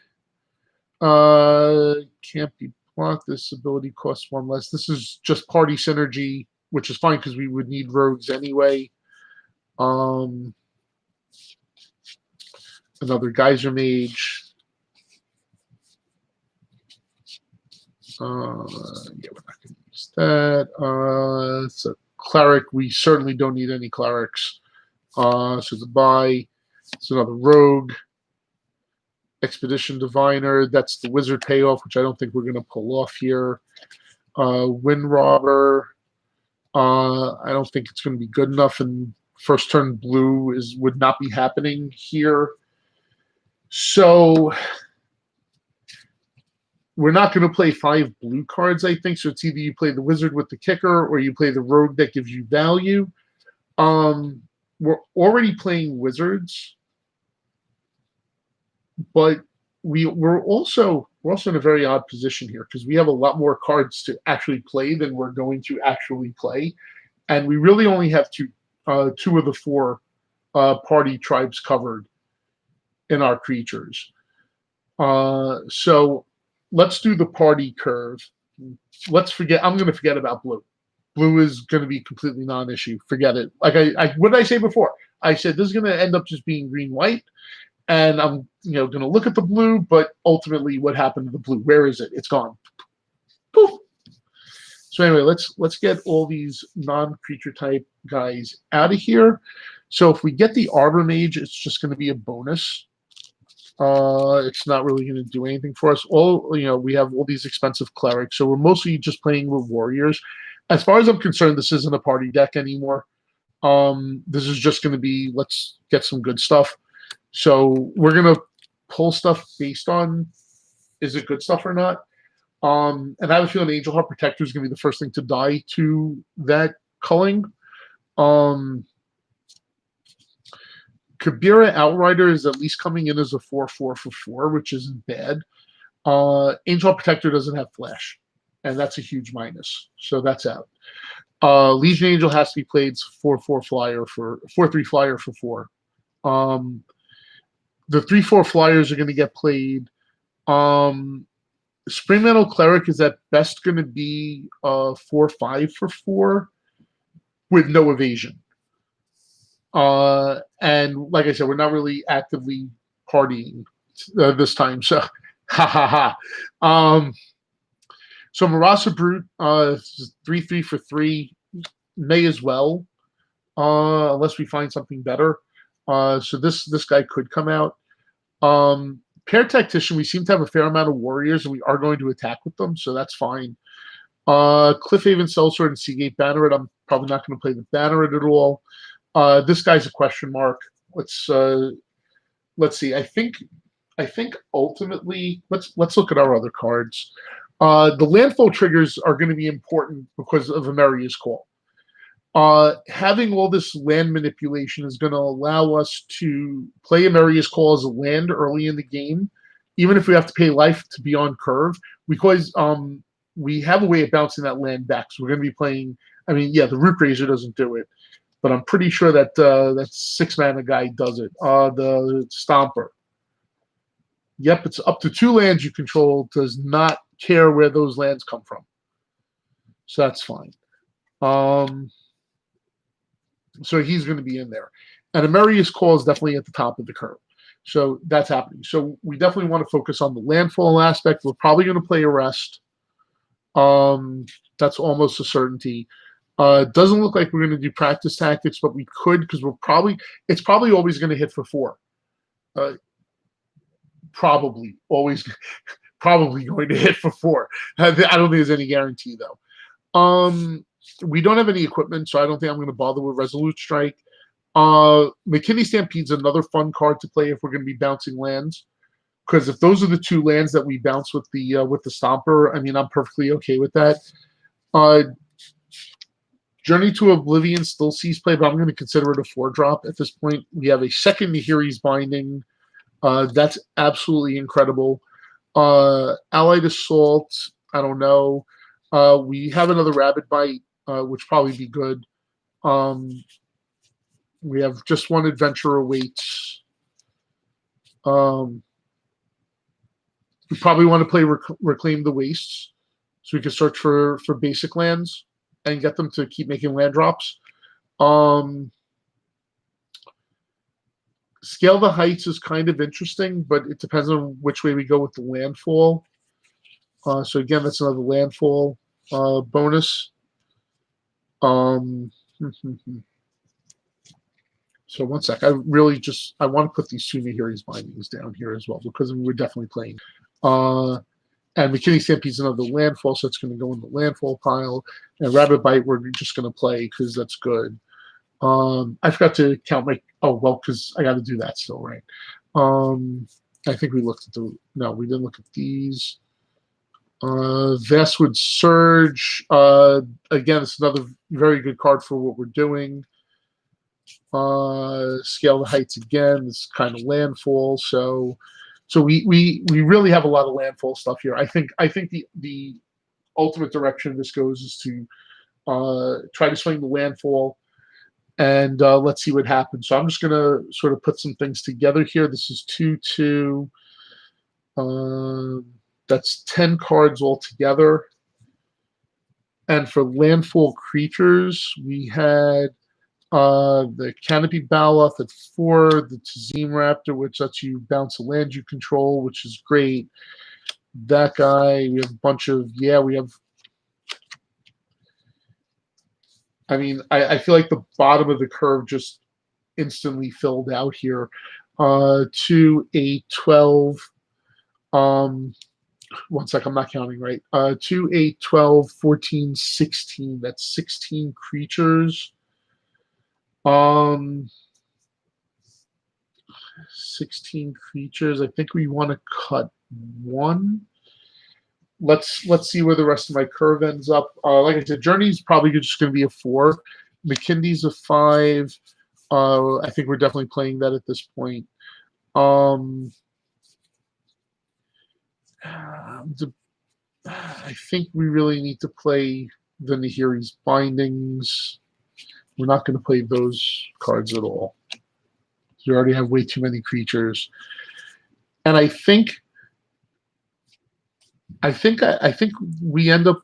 Can't be blocked. This ability costs one less. This is just party synergy, which is fine because we would need rogues anyway. Another Geyser Mage. Yeah, we're not going to use that. It's a cleric. We certainly don't need any clerics. So goodbye. It's another rogue. Expedition Diviner. That's the wizard payoff, which I don't think we're going to pull off here. Wind Robber. I don't think it's going to be good enough, and first turn blue would not be happening here. So we're not going to play 5 blue cards, I think. So it's either you play the wizard with the kicker or you play the rogue that gives you value. We're already playing wizards, but we're also in a very odd position here because we have a lot more cards to actually play than we're going to actually play, and we really only have two of the 4 party tribes covered in our creatures. So let's do the party curve. Let's forget. I'm going to forget about blue. Blue is going to be completely non-issue. Forget it. Like what did I say before? I said this is going to end up just being green-white. And I'm, going to look at the blue, but ultimately, what happened to the blue? Where is it? It's gone. Poof. So anyway, let's get all these non-creature type guys out of here. So if we get the Arbor Mage, it's just going to be a bonus. It's not really going to do anything for us. We have all these expensive clerics, so we're mostly just playing with warriors. As far as I'm concerned, this isn't a party deck anymore. This is just going to be let's get some good stuff. So we're going to pull stuff based on is it good stuff or not. And I have a feeling Angel Heart Protector is going to be the first thing to die to that culling. Kabira Outrider is at least coming in as a 4/4 for 4, which isn't bad. Angel Protector doesn't have flash, and that's a huge minus. So that's out. Legion Angel has to be played 4/4 flyer for 4/3 flyer for 4. The 3/4 flyers are going to get played. Spring Metal Cleric is at best going to be 4/5 for 4 with no evasion. And like I said, we're not really actively partying this time, so ha ha ha. So Marasa Brute, 3/3 for 3, may as well, unless we find something better. So this guy could come out. Pair Tactician, we seem to have a fair amount of warriors, and we are going to attack with them, so that's fine. Cliffhaven Sellsword and Seagate Banneret, I'm probably not going to play the Banneret at all. This guy's a question mark. Let's see. I think ultimately, let's look at our other cards. The landfall triggers are going to be important because of Ameria's Call. Having all this land manipulation is going to allow us to play Ameria's Call as a land early in the game, even if we have to pay life to be on curve, because we have a way of bouncing that land back. So we're going to be playing. I mean, yeah, the Root Razor doesn't do it, but I'm pretty sure that that 6-mana guy does it. The Stomper. Yep, it's up to 2 lands you control. Does not care where those lands come from. So that's fine. So he's going to be in there. And Ameria's Call is definitely at the top of the curve. So that's happening. So we definitely want to focus on the landfall aspect. We're probably going to play Arrest. That's almost a certainty. Doesn't look like we're going to do practice tactics, but we could, because it's probably always going to hit for 4. Probably going to hit for 4. I don't think there's any guarantee though. We don't have any equipment, so I don't think I'm going to bother with Resolute Strike. McKinney Stampede's another fun card to play if we're going to be bouncing lands, because if those are the 2 lands that we bounce with the Stomper, I mean, I'm perfectly okay with that. Journey to Oblivion still sees play, but I'm going to consider it a 4-drop at this point. We have a second Nahiri's Binding. That's absolutely incredible. Allied Assault, I don't know. We have another Rabbit Bite, which probably be good. We have just one Adventure Awaits. We probably want to play Reclaim the Wastes, so we can search for basic lands and get them to keep making land drops. Scale the Heights is kind of interesting, but it depends on which way we go with the landfall. So again, that's another landfall bonus. So one sec. I want to put these 2 Nahiri's Bindings down here as well, because we're definitely playing. And McKinney Stampede's another landfall, so it's going to go in the landfall pile. And Rabbit Bite, we're just going to play because that's good. I forgot to count my. Oh well, because I got to do that still, right? I think we looked at no, we didn't look at these. Vestwood Surge. Again, it's another very good card for what we're doing. Scale the Heights again. This kind of landfall. So we really have a lot of landfall stuff here. I think the ultimate direction this goes is to try to swing the landfall, and let's see what happens. So I'm just going to sort of put some things together here. This is 2/2. That's 10 cards altogether. And for landfall creatures, we had the Canopy Baloth at 4, the Tazim Raptor, which lets you bounce a land you control, which is great. That guy, we have a bunch of, we have. I mean, I feel like the bottom of the curve just instantly filled out here. 2, 8, 12. 1 sec, I'm not counting right. 2, 8, 12, 14, 16. That's 16 creatures. 16 creatures. I think we want to cut 1. Let's see where the rest of my curve ends up. Like I said, Journey's probably just going to be a 4. McKinney's a 5. I think we're definitely playing that at this point. I think we really need to play the Nahiri's Bindings. We're not going to play those cards at all. You already have way too many creatures. And I think we end up.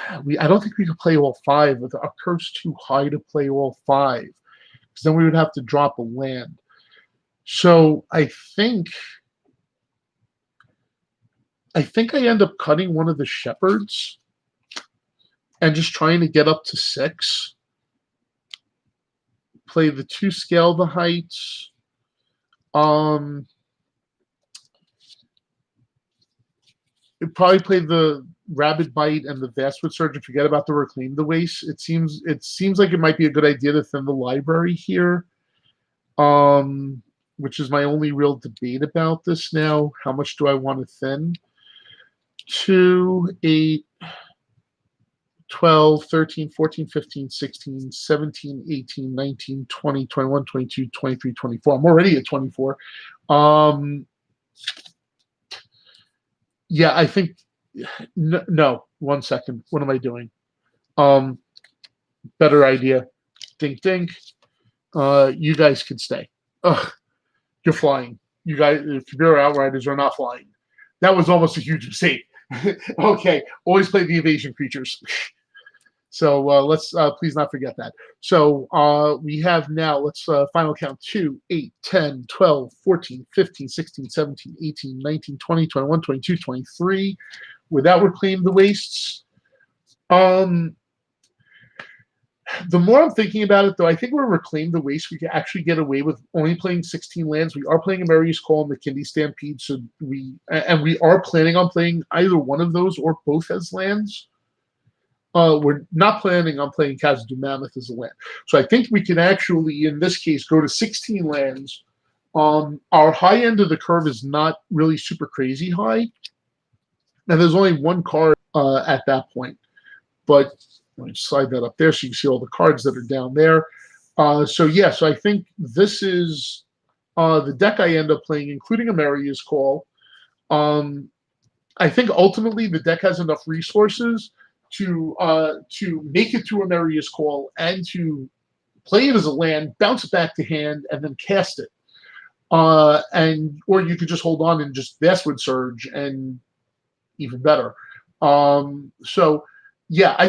I don't think we could play all 5. Our curve's too high to play all 5, because then we would have to drop a land. So I think I end up cutting one of the shepherds and just trying to get up to 6. Play the 2 Scale the Heights. Probably play the Rabid Bite and the Vastwood Surge and forget about the Reclaim the Waste. It seems like it might be a good idea to thin the library here, which is my only real debate about this now. How much do I want to thin? 2, 8, 12, 13, 14, 15, 16, 17, 18, 19, 20, 21, 22, 23, 24. I'm already at 24. Yeah, I think no. 1 second. What am I doing? Better idea. Dink dink. You guys can stay. Ugh, you're flying. You guys, Kabira Outriders are not flying. That was almost a huge mistake. Okay, always play the evasion creatures. So let's please not forget that. So we have now, let's final count 2, 8, 10, 12, 14, 15, 16, 17, 18, 19, 20, 21, 22, 23. Without Reclaim the Wastes. The more I'm thinking about it, though, I think we're Reclaim the Waste. We can actually get away with only playing 16 lands. We are playing Ameria's Call and the Kindi Stampede, so we are planning on playing either one of those or both as lands. We're not planning on playing Khazad-dû Mammoth as a land. So I think we can actually, in this case, go to 16 lands. Our high end of the curve is not really super crazy high. And there's only 1 card at that point. But let me slide that up there so you can see all the cards that are down there. So I think this is the deck I end up playing, including Ameria's Call. I think ultimately the deck has enough resources to make it through Ameria's Call and to play it as a land, bounce it back to hand, and then cast it. Or you could just hold on and just Vastwood Surge, and even better. I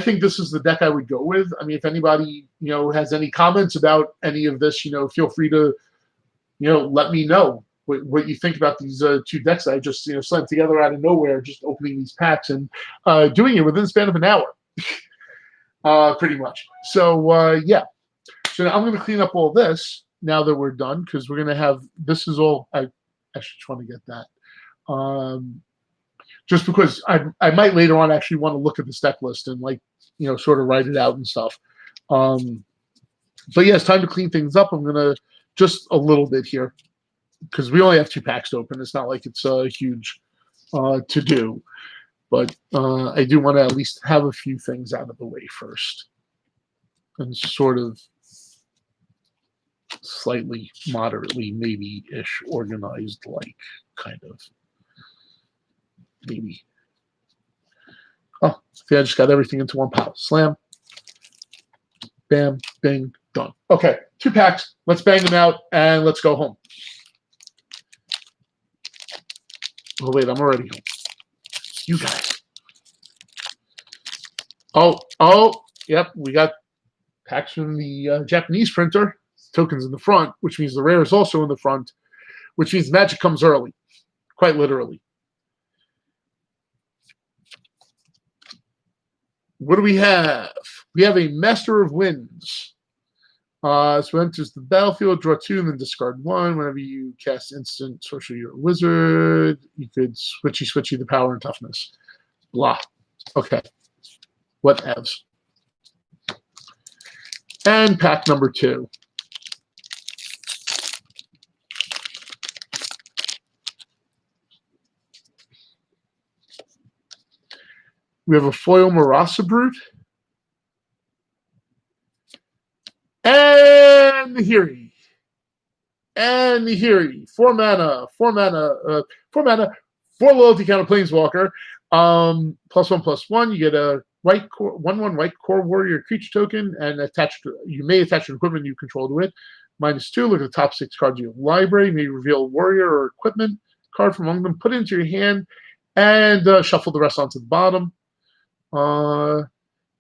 think this is the deck I would go with. I mean, if anybody has any comments about any of this, feel free to let me know what you think about these 2 decks I just slammed together out of nowhere, just opening these packs and doing it within the span of an hour, pretty much. So so now I'm going to clean up all this now that we're done, because we're going to have this is all I actually just want to get that. Just because I might later on actually want to look at the deck list and sort of write it out and stuff. But yeah, it's time to clean things up. I'm gonna just a little bit here, because we only have 2 packs to open. It's not like it's huge to do, but I do want to at least have a few things out of the way first, and sort of slightly, moderately, maybe-ish organized, kind of. Maybe. Oh, see, I just got everything into 1 pile. Slam. Bam. Bing. Done. Okay, 2 packs. Let's bang them out and let's go home. Oh, wait, I'm already home. You guys. Oh, yep, we got packs from the Japanese printer. Tokens in the front, which means the rare is also in the front, which means Magic comes early. Quite literally. What do we have? We have a Master of Winds. So enters the battlefield, draw 2, and then discard 1. Whenever you cast instant sorcery or wizard, you could switchy the power and toughness. Blah. Okay. Whatevs. And pack number 2. We have a foil Marasa Brute. And the Hiri. And the Hiri. 4 mana. 4 mana. 4 mana. 4 loyalty counter Planeswalker. +1/+1. You get a white core, 1/1 white core warrior creature token, and you may attach an equipment you control to it. -2. Look at the top 6 cards of your library. You may reveal a warrior or equipment card from among them. Put it into your hand, and shuffle the rest onto the bottom.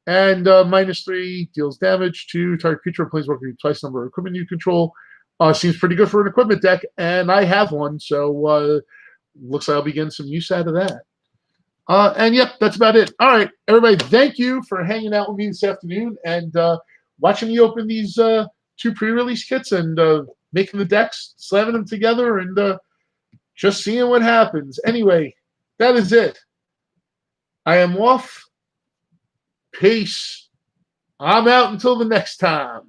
-3 deals damage to target creature or Planeswalker twice the number of equipment you control. Seems pretty good for an equipment deck, and I have one, so looks like I'll be getting some use out of that. And yep, that's about it. All right, everybody, thank you for hanging out with me this afternoon and watching me open these 2 pre-release kits and making the decks, slamming them together, and just seeing what happens. Anyway, that is it. I am off. Peace. I'm out until the next time.